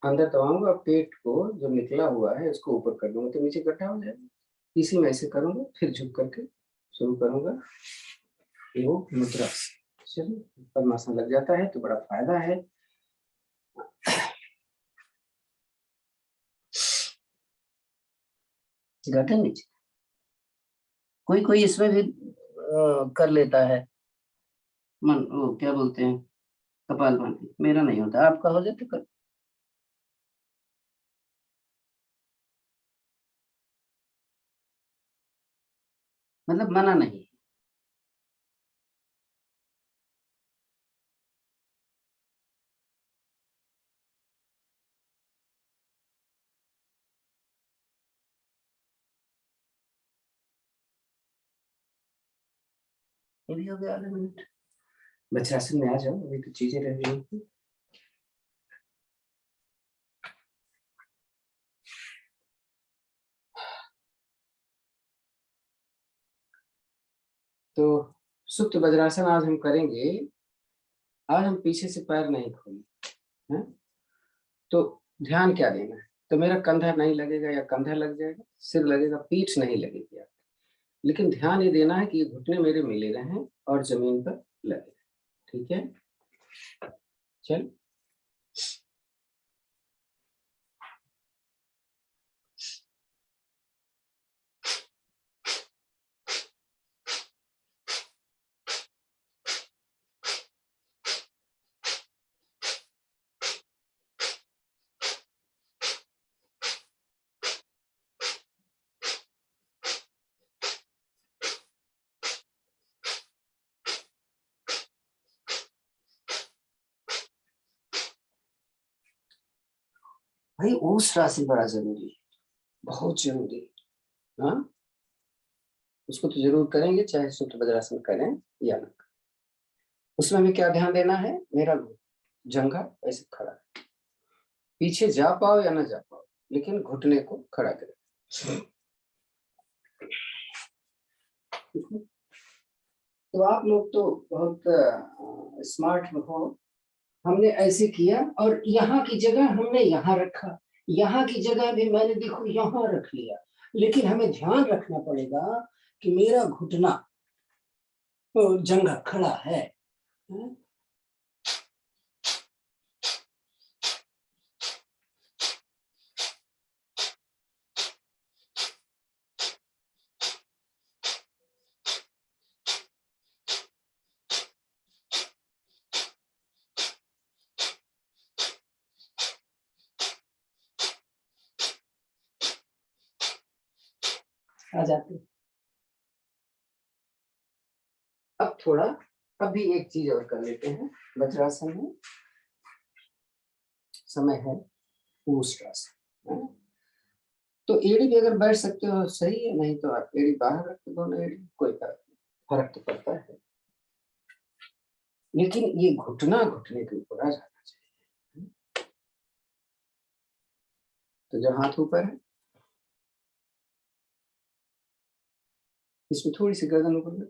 अंदर दबाऊंगा, पेट को जो निकला हुआ है उसको ऊपर कर दूंगा तो नीचे इकट्ठा हो जाएगा। इसी में ऐसे करूंगा, फिर झुक करके शुरू करूंगा योग मुद्रा से। चलिए, पद्मासन लग जाता है तो बड़ा फायदा है। गर्दन नीचे, कोई कोई इसमें भी कर लेता है, मन वो क्या बोलते हैं, कपालभाति। मेरा नहीं होता, आपका हो जाए तो कर। मतलब मना नहीं। ये भी हो गया आधा मिनट। वज्रासन में आ जाओ, अभी तो चीजें रह गई हैं। तो सुप्त वज्रासन आज हम करेंगे। आज हम पीछे से पैर नहीं खोलेंगे, हैं? तो ध्यान क्या देना है, तो मेरा कंधा नहीं लगेगा या कंधा लग जाएगा, सिर लगेगा, पीठ नहीं लगेगी आप। लेकिन ध्यान ये देना है कि ये घुटने मेरे मिले रहें और जमीन पर लगे। ठीक है, चल। भाई ओस राशि बड़ा जरूरी है, बहुत जरूरी है। हाँ, उसको तो जरूर करेंगे, चाहे सुप्त वज्रासन करें या ना करें। उसमें हमें क्या ध्यान देना है, मेरा जंघा ऐसे खड़ा है, पीछे जा पाओ या ना जा पाओ, लेकिन घुटने को खड़ा करें। तो आप लोग तो बहुत स्मार्ट हो। हमने ऐसे किया और यहाँ की जगह हमने यहाँ रखा, यहाँ की जगह भी मैंने देखो यहाँ रख लिया। लेकिन हमें ध्यान रखना पड़ेगा कि मेरा घुटना जंघा खड़ा है। आ जाते। अब थोड़ा, अभी एक चीज और कर लेते हैं। वज्रासन में समय है ऊष्ट्रासन, है? तो एड़ी भी अगर बैठ सकते हो सही है, नहीं तो आप एड़ी बाहर रख दो ना, एड़ी कोई फर्क तो पड़ता है। लेकिन ये घुटना घुटने के ऊपर आ जाना चाहिए। तो जो हाथ ऊपर है, इसमें थोड़ी सी गर्दन ऊपर है।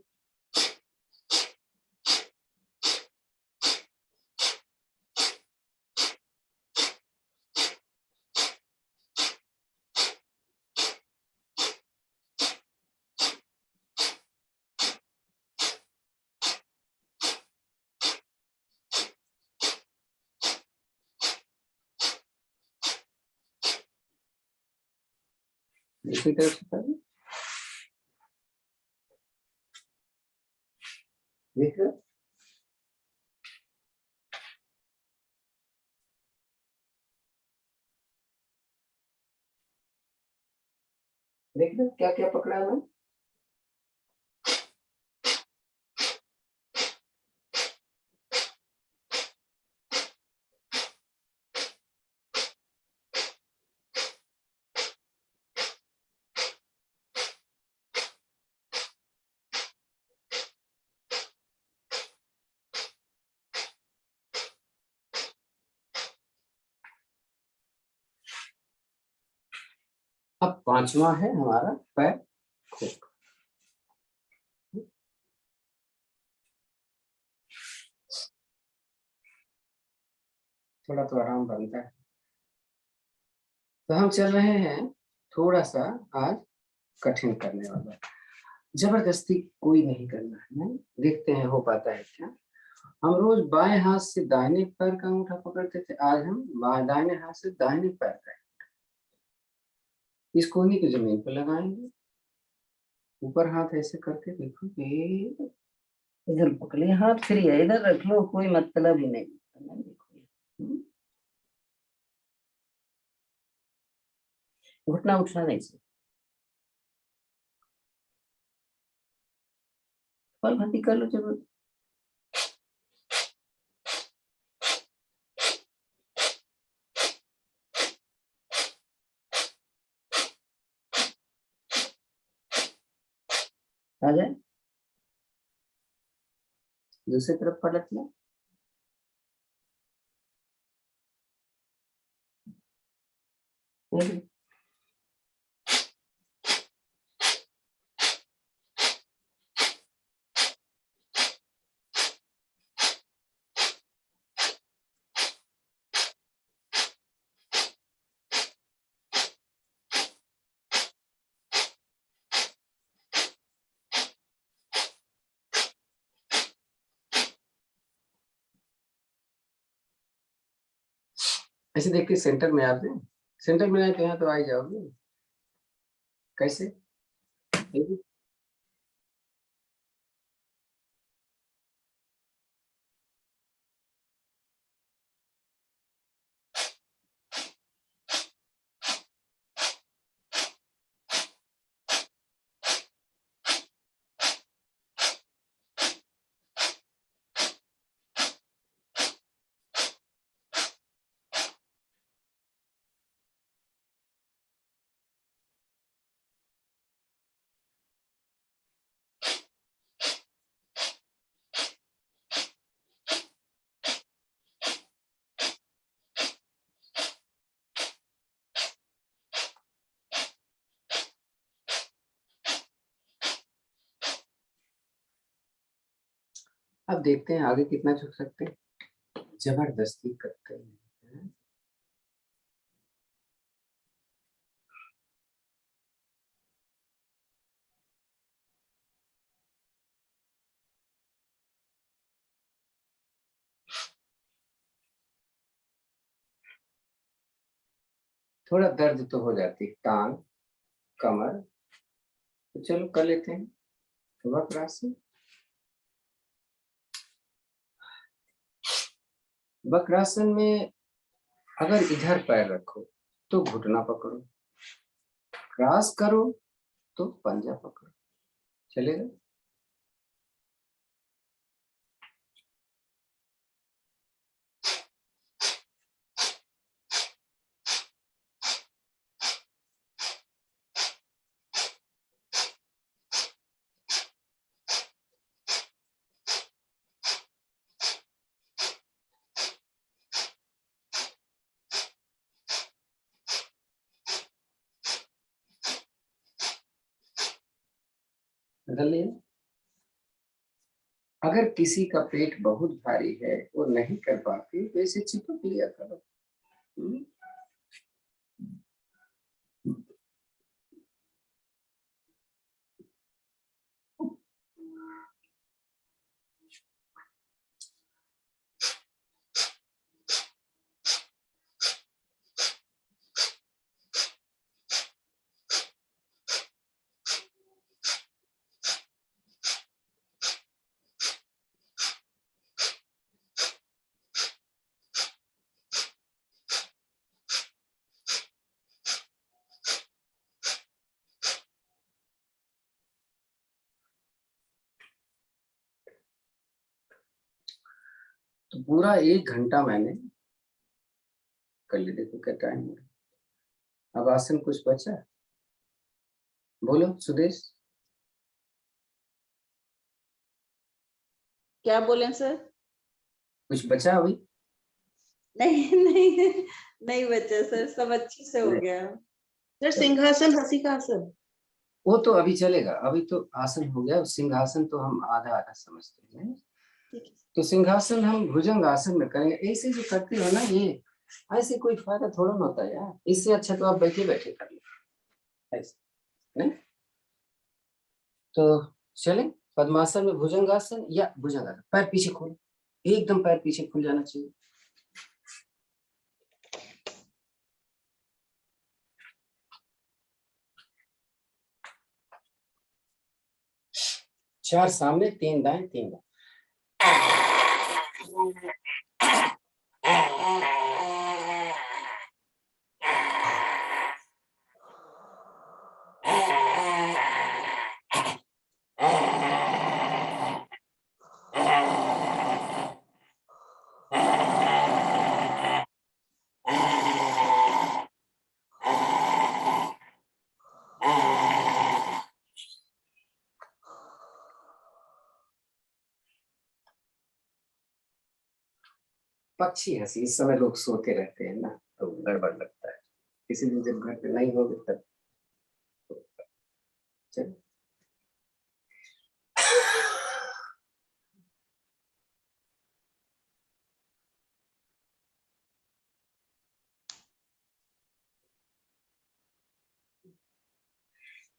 दूसरी तरफ से करें, देख रहे हो? देख रहे हो क्या क्या पकड़ा है मैंने? अब पांचवा है हमारा पैर खोल। थोड़ा तो आराम बनता है। तो हम चल रहे हैं थोड़ा सा आज कठिन करने वाला, जबरदस्ती कोई नहीं करना है, नहीं देखते हैं हो पाता है क्या। हम रोज बाएं हाथ से दाहिने पैर का अंगूठा पकड़ते थे, आज हम दाहिने हाथ से दाहिने पैर का, इस कोहनी को जमीन पर लगाएंगे, ऊपर हाथ ऐसे करके देखो, ये इधर पकड़े हाथ फ्री है, इधर रख लो, कोई मतलब ही नहीं। देखो घुटना उठना नहीं चाहिए, पल भती कर लो जरूर। आ जाए, दूसरी तरफ पलट लो, ऐसे देख के सेंटर में आते हैं, सेंटर में आए तो यहाँ तो आ ही जाओगे। कैसे? अब देखते हैं आगे कितना झुक सकते हैं, जबरदस्ती करते हैं। थोड़ा दर्द तो हो जाती है टांग कमर, तो चलो कर लेते हैं वक्रासन। वक्रासन में अगर इधर पैर रखो तो घुटना पकड़ो, क्रॉस करो तो पंजा पकड़ो, चलेगा। बदल लिया। अगर किसी का पेट बहुत भारी है वो नहीं कर पाते तो ऐसे चिपक लिया करो। तो पूरा 1 घंटा मैंने कर लिया, देखो क्या टाइम है। अब आसन कुछ बचा? बोलो सुदेश। क्या बोले सर? कुछ बचा अभी? नहीं नहीं नहीं बचा सर, सब अच्छे से हो गया। सर सिंहासन हंसी का आसन, वो तो अभी चलेगा, अभी तो आसन हो गया। सिंहासन तो हम आधा आधा समझते हैं। तो सिंहासन हम भुजंग आसन में करेंगे। ऐसे जो करते हो ना, ये ऐसे कोई फायदा थोड़ा ना होता है यार, इससे अच्छा तो आप बैठे बैठे कर लो ऐसे, नहीं? तो चले पद्मासन में भुजंगासन या भुजंगासन, पैर पीछे खोल, एकदम पैर पीछे खुल जाना चाहिए। चार सामने, तीन दाएं, तीन बाएं। पक्षी हंसी, इस समय लोग सोते रहते हैं ना, तो गड़बड़ लगता है, किसी दिन जब घर पे नहीं होगे तब। चल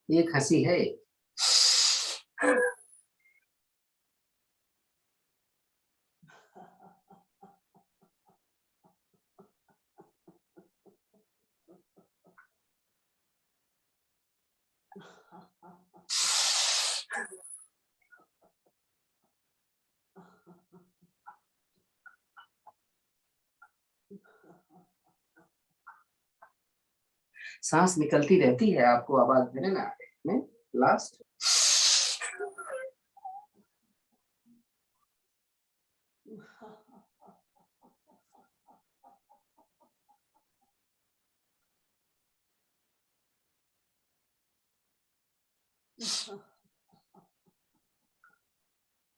ये एक हंसी है। सांस निकलती रहती है, आपको आवाज देने ना आए, नहीं? लास्ट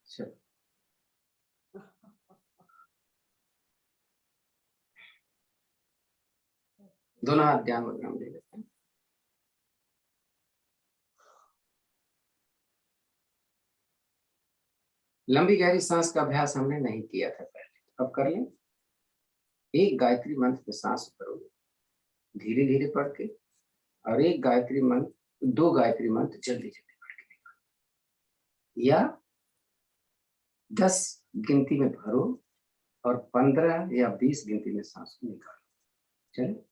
चलो, दोनों हाथ ध्यान मुद्रा में ले लेते हैं। लंबी गहरी सांस का अभ्यास हमने नहीं किया था पहले, अब कर लें। एक गायत्री मंत्र में सांस भरो धीरे धीरे पढ़ के, और एक गायत्री मंत्र, दो गायत्री मंत्र जल्दी जल्दी पढ़ के निकालो, या 10 गिनती में भरो और 15 या 20 गिनती में सांस को निकालो। चले,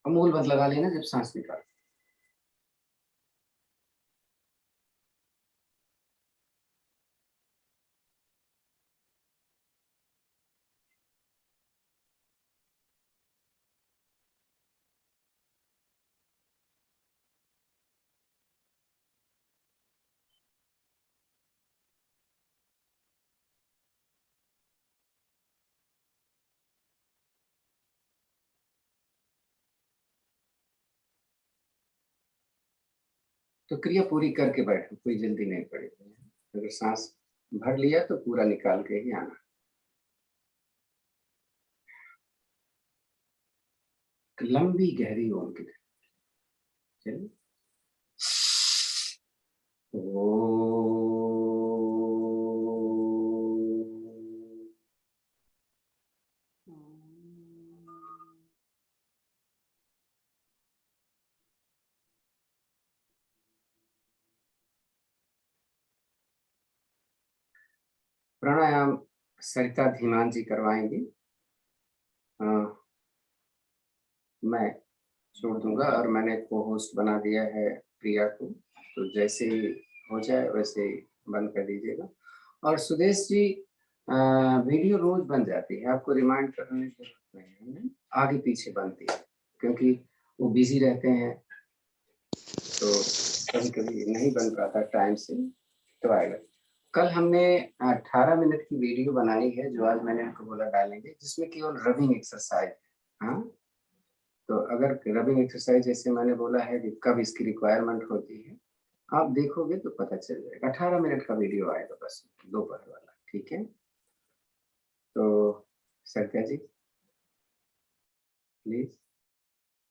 अमूल मत लगा लेना जब सांस निकालो। तो क्रिया पूरी करके बैठो, कोई जल्दी नहीं पड़ेगी। अगर सांस भर लिया तो पूरा निकाल के ही आना। लंबी गहरी ओम की, चलिए। प्राणायाम सरिता धीमान जी करवाएंगे, मैं छोड़ दूंगा, और मैंने को होस्ट बना दिया है प्रिया को, तो जैसे ही हो जाए वैसे ही बंद कर दीजिएगा। और सुदेश जी, वीडियो रोज बन जाती है, आपको रिमाइंड करने की जरूरत नहीं है, आगे पीछे बनती है, क्योंकि वो बिजी रहते हैं तो कभी कभी नहीं बन पाता टाइम से, तो आएगा। कल हमने 18 मिनट की वीडियो बनाई है, जो आज मैंने आपको बोला डालेंगे, जिसमें केवल रबिंग एक्सरसाइज है। हाँ, तो अगर रबिंग एक्सरसाइज जैसे मैंने बोला है कि कब इसकी रिक्वायरमेंट होती है, आप देखोगे तो पता चल जाएगा। 18 मिनट का वीडियो आएगा बस, दोपहर वाला, ठीक है? तो सत्या जी प्लीज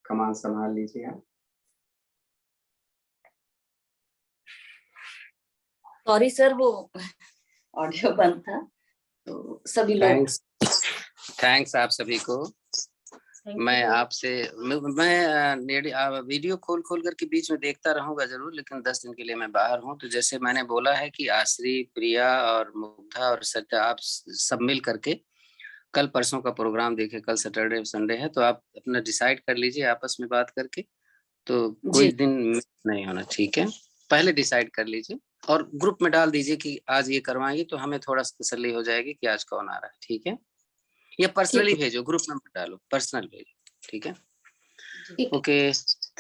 कमान संभाल लीजिए आप। सॉरी सर, वो ऑडियो बंद था, तो सभी लोग थैंक्स आप सभी को। मैं आपसे मैं वीडियो खोल खोल करके बीच में देखता रहूंगा जरूर, लेकिन 10 दिन के लिए मैं बाहर हूं। तो जैसे मैंने बोला है कि आश्री, प्रिया और मुग्धा और सत्या, आप सब मिल करके कल परसों का प्रोग्राम देखे। कल सैटरडे संडे है, तो आप अपना डिसाइड कर लीजिए आपस में बात करके, तो कोई जी दिन मिस नहीं होना, ठीक है? पहले डिसाइड कर लीजिए और ग्रुप में डाल दीजिए कि आज ये करवाएंगे, तो हमें थोड़ा तसल्ली हो जाएगी कि आज कौन आ रहा है, ठीक है? या पर्सनली ठीक भेजो, ग्रुप में मत डालो, पर्सनल भेजो, ठीक है? ठीक। ओके,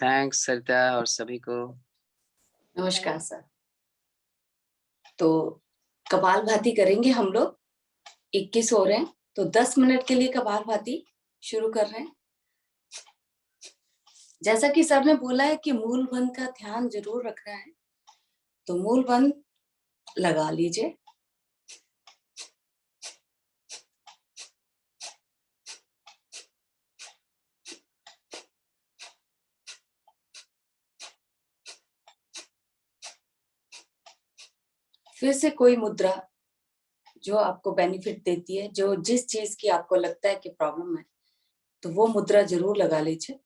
थैंक्स सरिता और सभी को। नमस्कार सर। तो कपालभाति करेंगे हम लोग, 21 हो रहे हैं, तो 10 मिनट के लिए कपालभाति शुरू कर रहे हैं। जैसा कि सर ने बोला है कि मूल बंध का ध्यान जरूर रखना है, तो मूल बंध लगा लीजिए। फिर से कोई मुद्रा जो आपको बेनिफिट देती है, जो जिस चीज की आपको लगता है कि प्रॉब्लम है, तो वो मुद्रा जरूर लगा लीजिए।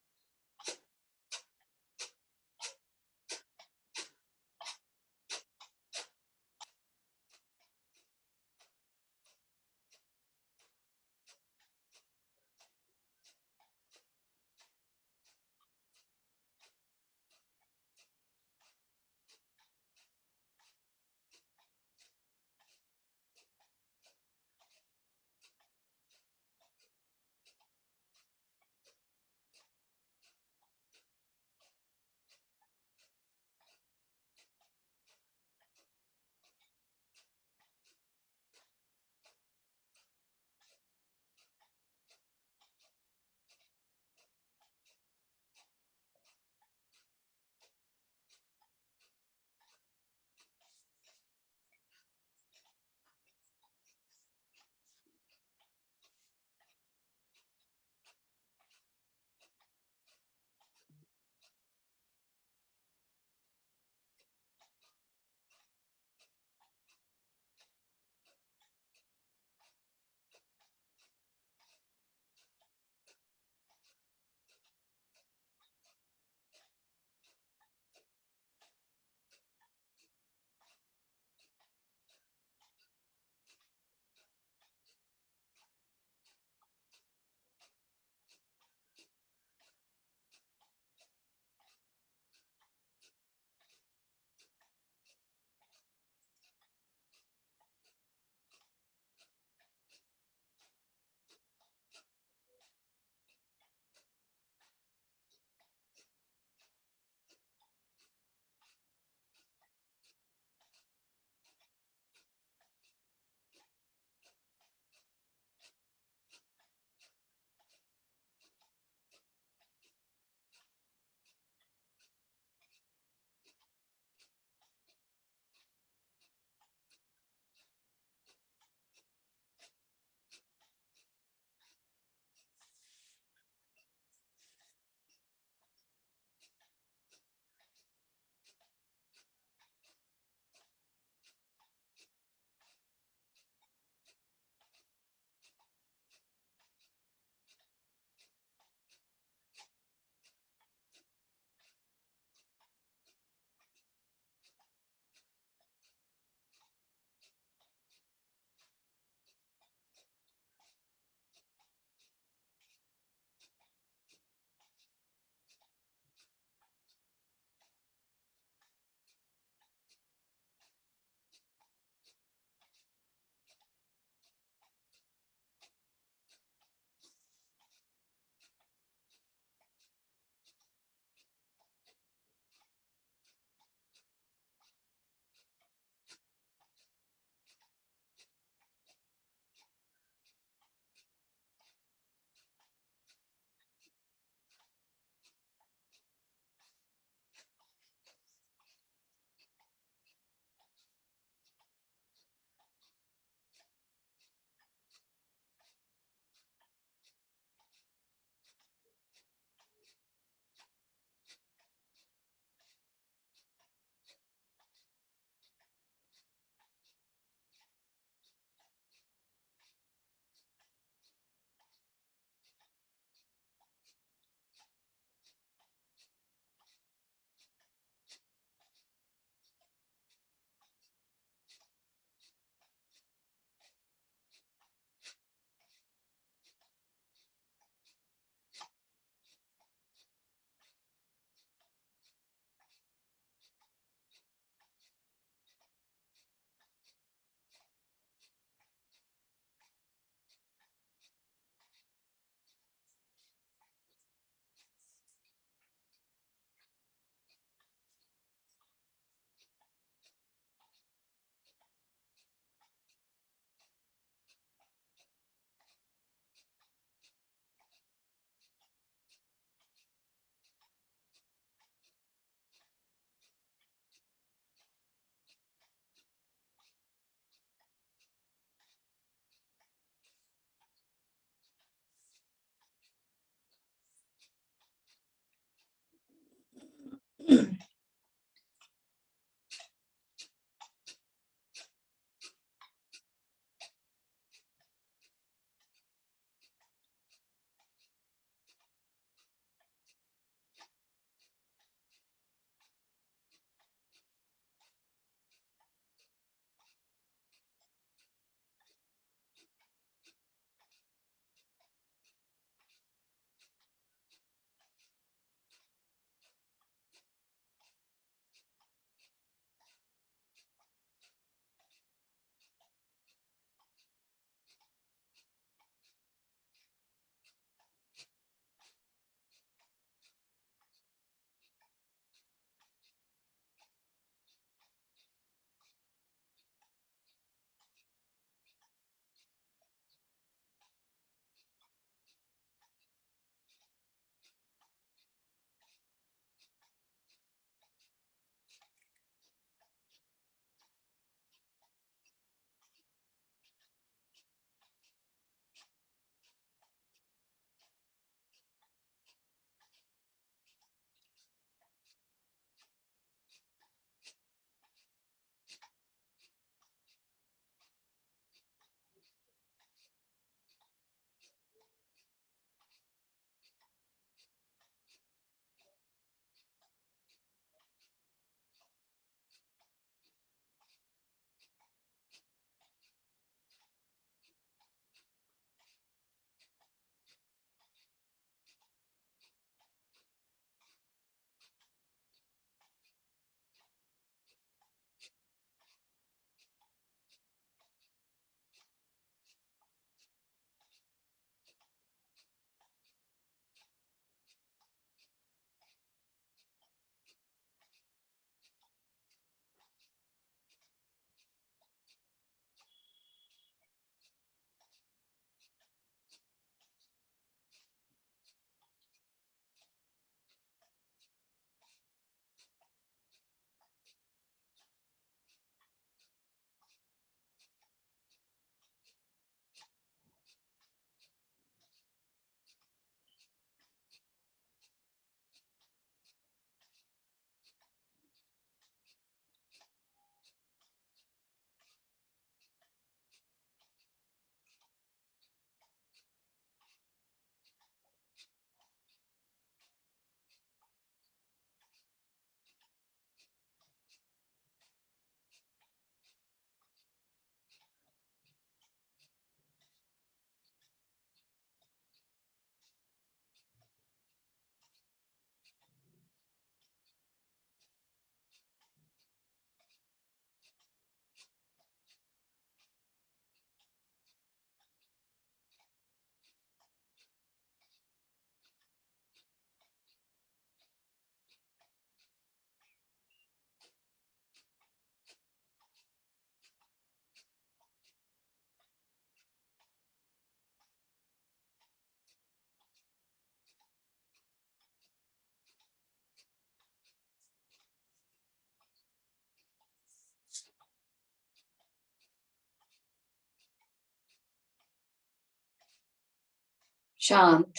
शांत,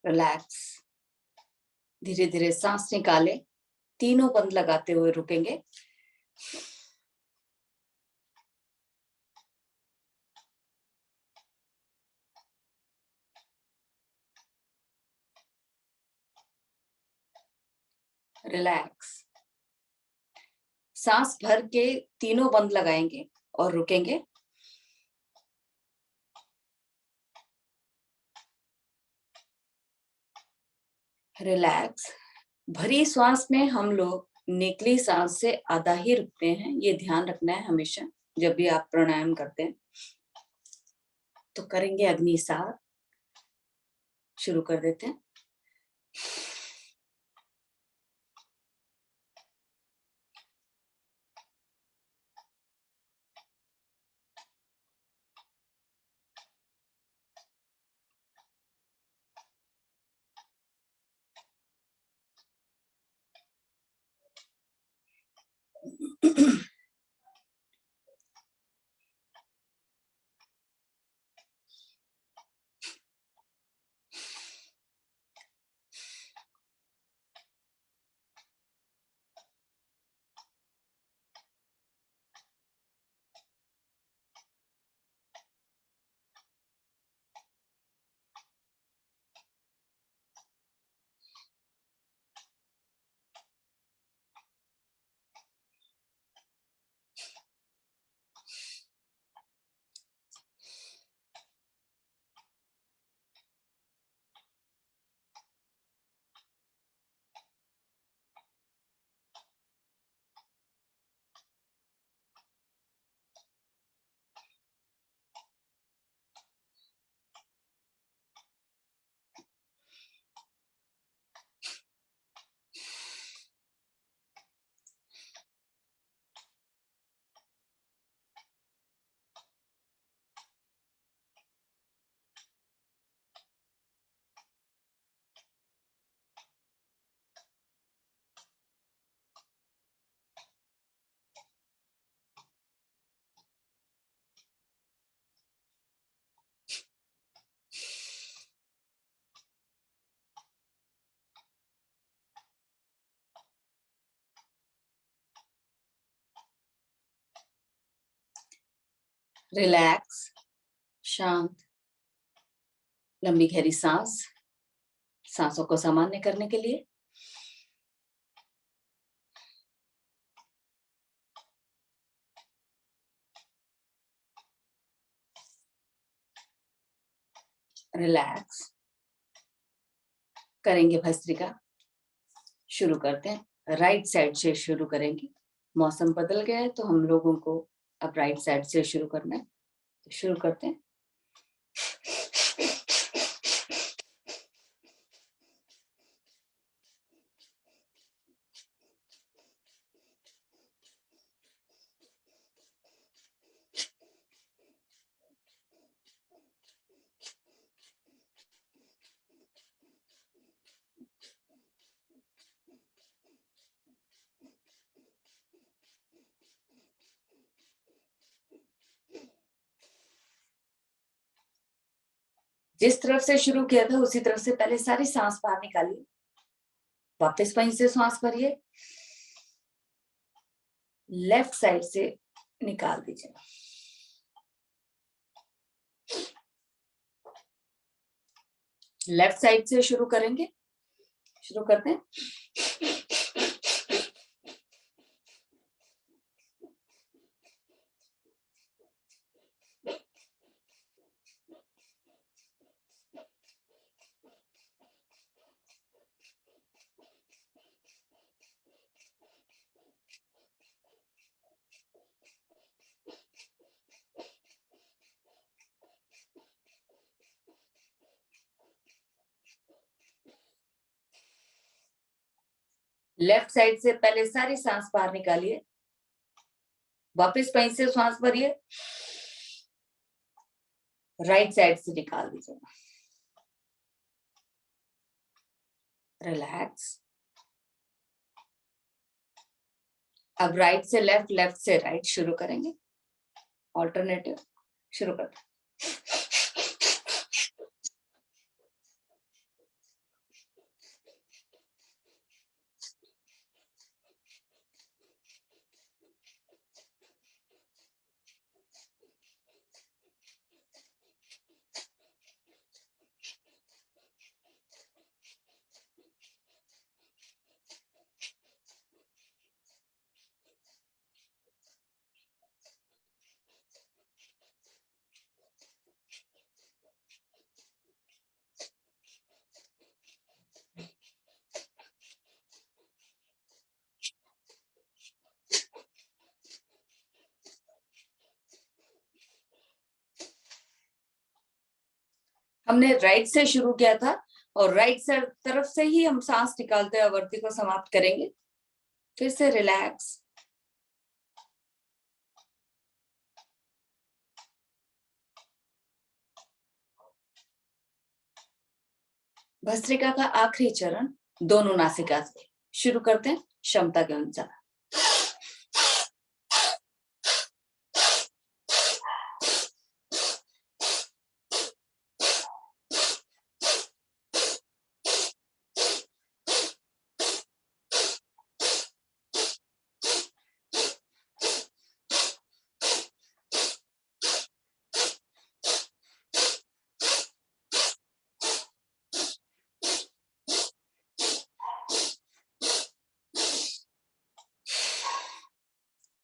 रिलैक्स। धीरे धीरे सांस निकाले, तीनों बंद लगाते हुए रुकेंगे। रिलैक्स। सांस भर के तीनों बंद लगाएंगे और रुकेंगे। रिलैक्स। भरी सांस में हम लोग निकली सांस से आधा ही रुकते हैं, ये ध्यान रखना है हमेशा जब भी आप प्राणायाम करते हैं। तो करेंगे अग्नि सार, शुरू कर देते हैं। रिलैक्स, शांत, लंबी गहरी सांस। सांसों को सामान्य करने के लिए रिलैक्स करेंगे। भस्त्रिका शुरू करते हैं। राइट साइड से शुरू करेंगे। मौसम बदल गया है तो हम लोगों को अब राइट साइड से शुरू करना है, तो शुरू करते हैं। जिस तरफ से शुरू किया था उसी तरफ से पहले सारी सांस बाहर निकालिए, वापस वहीं से सांस भरिए, लेफ्ट साइड से निकाल दीजिए। लेफ्ट साइड से शुरू करेंगे। शुरू करते हैं। लेफ्ट साइड से पहले सारी सांस बाहर निकालिए, वापस वहीं से सांस भरिए, राइट साइड से निकाल दीजिए। रिलैक्स। अब राइट से लेफ्ट, लेफ्ट से राइट शुरू करेंगे। ऑल्टरनेटिव शुरू करते हैं। हमने राइट से शुरू किया था और राइट से तरफ से ही हम सांस निकालते हुए आवर्ती को समाप्त करेंगे। फिर से रिलैक्स। भस्त्रिका का आखिरी चरण दोनों नासिका से शुरू करते हैं क्षमता के अनुसार।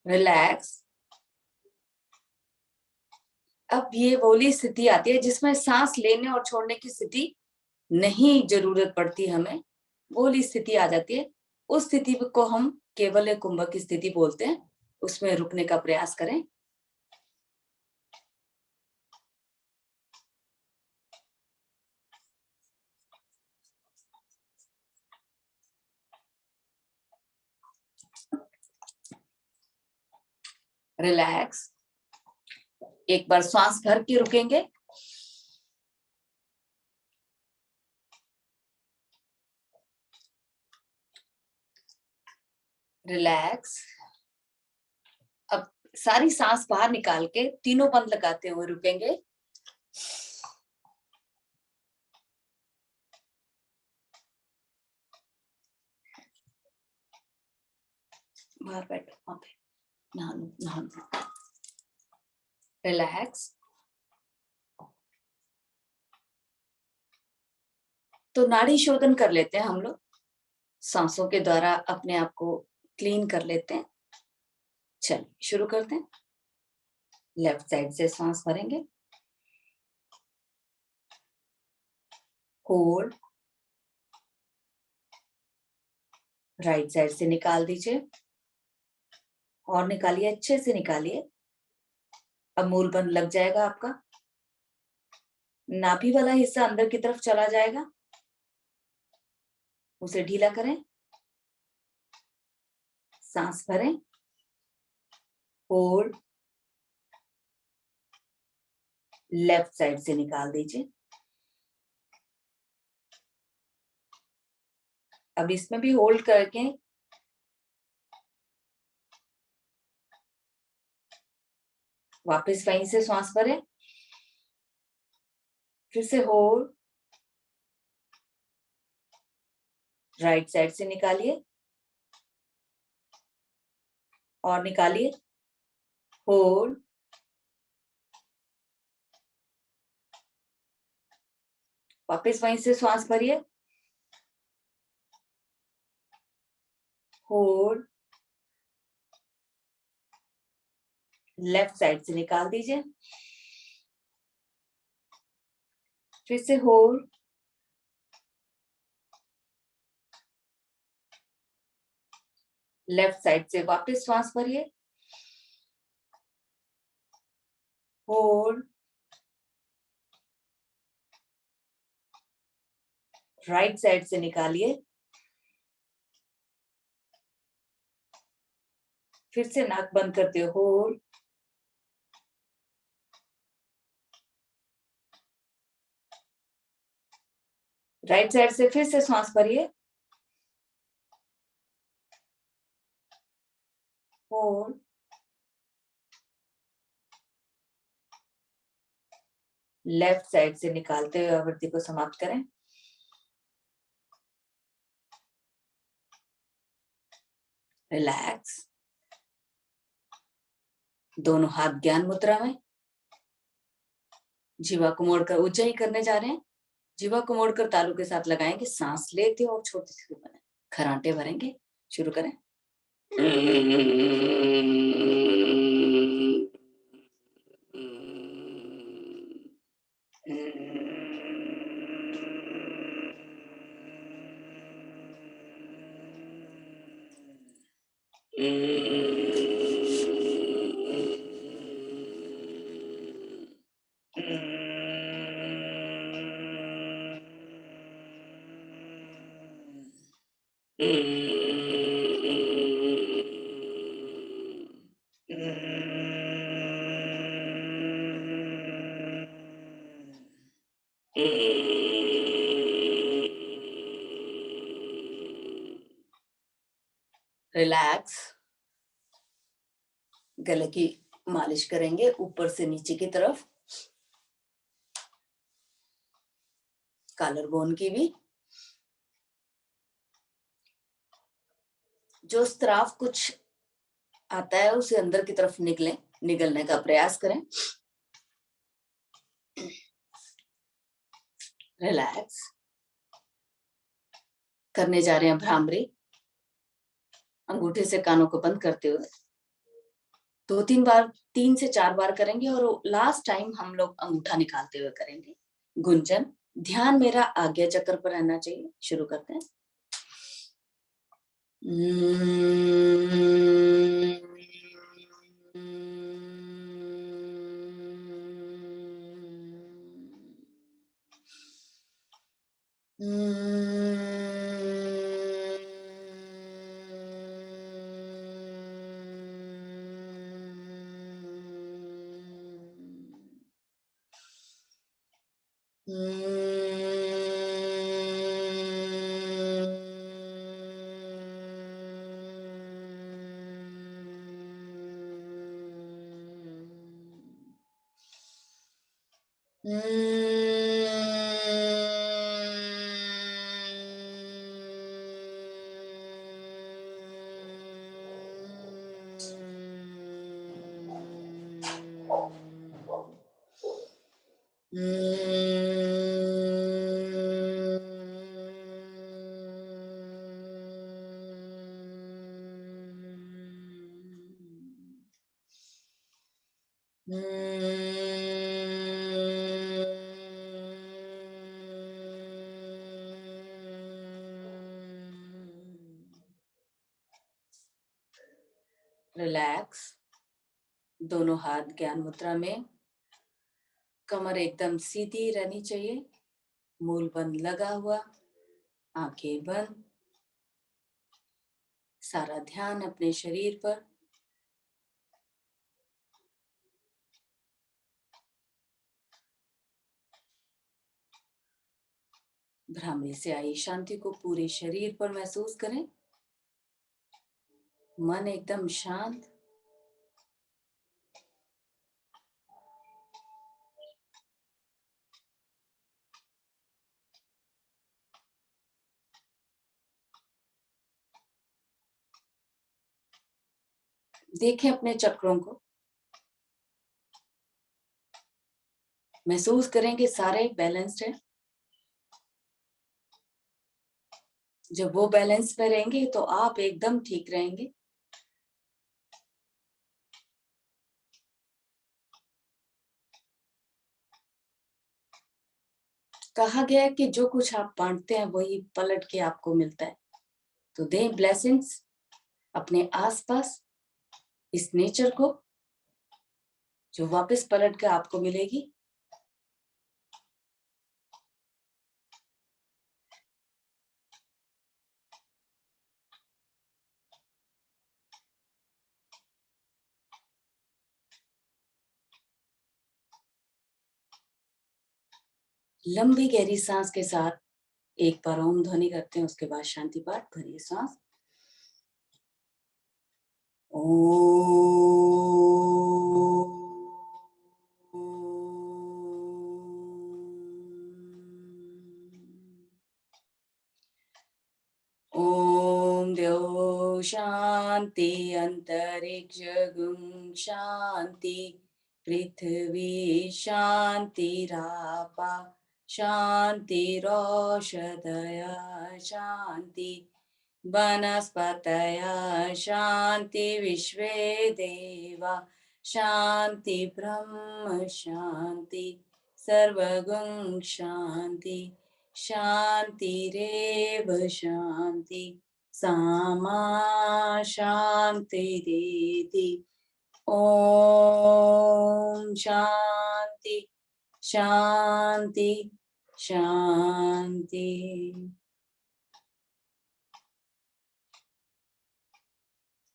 रिलैक्स। अब ये वोली स्थिति आती है जिसमें सांस लेने और छोड़ने की स्थिति नहीं जरूरत पड़ती, हमें वोली स्थिति आ जाती है। उस स्थिति को हम केवल कुंभक की स्थिति बोलते हैं। उसमें रुकने का प्रयास करें। रिलैक्स। एक बार श्वास भर के रुकेंगे। रिलैक्स। अब सारी सांस बाहर निकाल के तीनों बंद लगाते हुए रुकेंगे। बाहर बैठो, वहां पे नहा लो। रिलैक्स। तो नाड़ी शोधन कर लेते हैं हम लोग, सांसों के द्वारा अपने आप को क्लीन कर लेते हैं। चलिए शुरू करते हैं। लेफ्ट साइड से सांस भरेंगे, होल्ड, राइट साइड से निकाल दीजिए और निकालिए, अच्छे से निकालिए। अब मूल बंद लग जाएगा आपका, नाभि वाला हिस्सा अंदर की तरफ चला जाएगा, उसे ढीला करें। सांस भरें, होल्ड, लेफ्ट साइड से निकाल दीजिए। अब इसमें भी होल्ड करके वापस वहीं से श्वास भरें, फिर से होल्ड, राइट साइड से निकालिए और निकालिए, होल्ड, वापस वहीं से श्वास भरिए, होल्ड, लेफ्ट साइड से निकाल दीजिए, फिर से होल्ड, लेफ्ट साइड से वापस श्वास भरिए, होल्ड, राइट साइड से निकालिए, फिर से नाक बंद करते हो, होल्ड, राइट साइड से फिर से श्वास भरिए, होल्ड, लेफ्ट साइड से निकालते हुए आवृत्ति को समाप्त करें। रिलैक्स। दोनों हाथ ज्ञान मुद्रा में, जीवा को मोड़कर उज्जयी करने जा रहे हैं। जीवा को मोड़कर तालू के साथ लगाएंगे, सांस लेते और छोटे से बने खरांटे भरेंगे। शुरू करें। रिलैक्स। गले की मालिश करेंगे ऊपर से नीचे की तरफ, कॉलर बोन की भी। जो स्त्राव कुछ आता है उसे अंदर की तरफ निगलने का प्रयास करें। रिलैक्स। करने जा रहे हैं भ्रामरी, अंगूठे से कानों को बंद करते हुए 2-3 बार, 3 से 4 बार करेंगे और लास्ट टाइम हम लोग अंगूठा निकालते हुए करेंगे। गुंजन। ध्यान मेरा आज्ञा चक्र पर रहना चाहिए। शुरू करते हैं। रिलैक्स। दोनों हाथ ज्ञान मुद्रा में, कमर एकदम सीधी रहनी चाहिए, मूल बंद लगा हुआ, आंखें बंद, सारा ध्यान अपने शरीर पर। भ्रामरी से आई शांति को पूरे शरीर पर महसूस करें। मन एकदम शांत। देखें अपने चक्रों को, महसूस करें कि सारे बैलेंस्ड हैं। जब वो बैलेंस में रहेंगे तो आप एकदम ठीक रहेंगे। कहा गया है कि जो कुछ आप बांटते हैं वही पलट के आपको मिलता है। तो दें ब्लेसिंग्स अपने आसपास इस नेचर को, जो वापस पलट के आपको मिलेगी। लंबी गहरी सांस के साथ एक बार ओम ध्वनि करते हैं, उसके बाद शांति पाठ। भरिए सांस। ओम द्यो शांति अंतरिक्ष गुं शांति पृथ्वी शांतिरापा शांतिरोषधय शांति वनस्पतय शांति विश्वे देवा शांति ब्रह्म शांति सर्वगुं शांति शांतिरेव शांति सामा शांतिरेति। ओम शांति शांति शांति।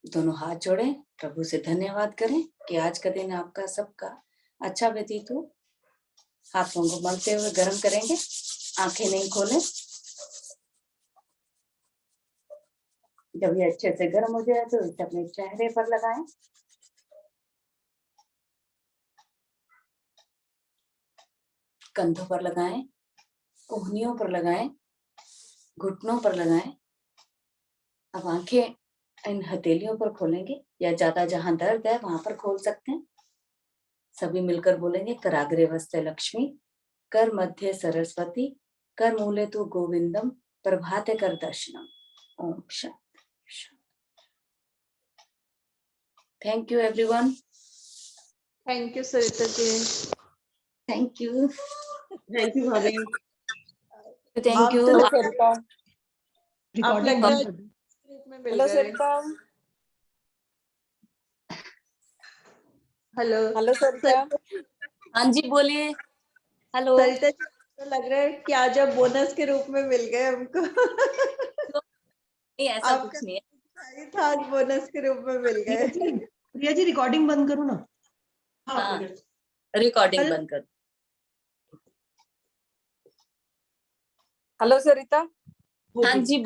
दोनों हाथ जोड़ें, प्रभु से धन्यवाद करें कि आज का दिन आपका सबका अच्छा व्यतीत हो। हाथों को मलते हुए गर्म करेंगे, आंखें नहीं खोलें। जब ये अच्छे से गर्म हो जाए तो इसे अपने चेहरे पर लगाएं। कंधों पर लगाएं, कोहनियों पर लगाएं, घुटनों पर लगाएं। अब आंखें इन हथेलियों पर खोलेंगे या ज्यादा जहां दर्द है वहां पर खोल सकते हैं। सभी मिलकर बोलेंगे, कराग्रे वस्ते लक्ष्मी, कर मध्य सरस्वती, कर मूले तु गोविंदम, प्रभाते कर दर्शनम। ओम शांति। Thank you everyone. Thank you Sarita ji. Thank you. Thank you भाभी। थैंक आप यू। तो हेलो सरिता। आप रिकॉर्डिंग लग रहा है बंद कर दो। ग्रुप में मिल हेलो गए। सरिता। हेलो हेलो सरिता। हाँ जी बोलिए। हेलो। सरिता जी, तो लग रहा है कि आज आप बोनस के रूप में मिल गए हमको। नहीं ऐसा आपका कुछ नहीं है। सही था, आज बोनस के रूप में मिल प्रिया गए। जी, प्रिया जी रिकॉर्डिंग बंद करो ना। हाँ, रिकॉर्डिंग बंद कर। हेलो सरिता। हो हाँ गई। जी बोलिए।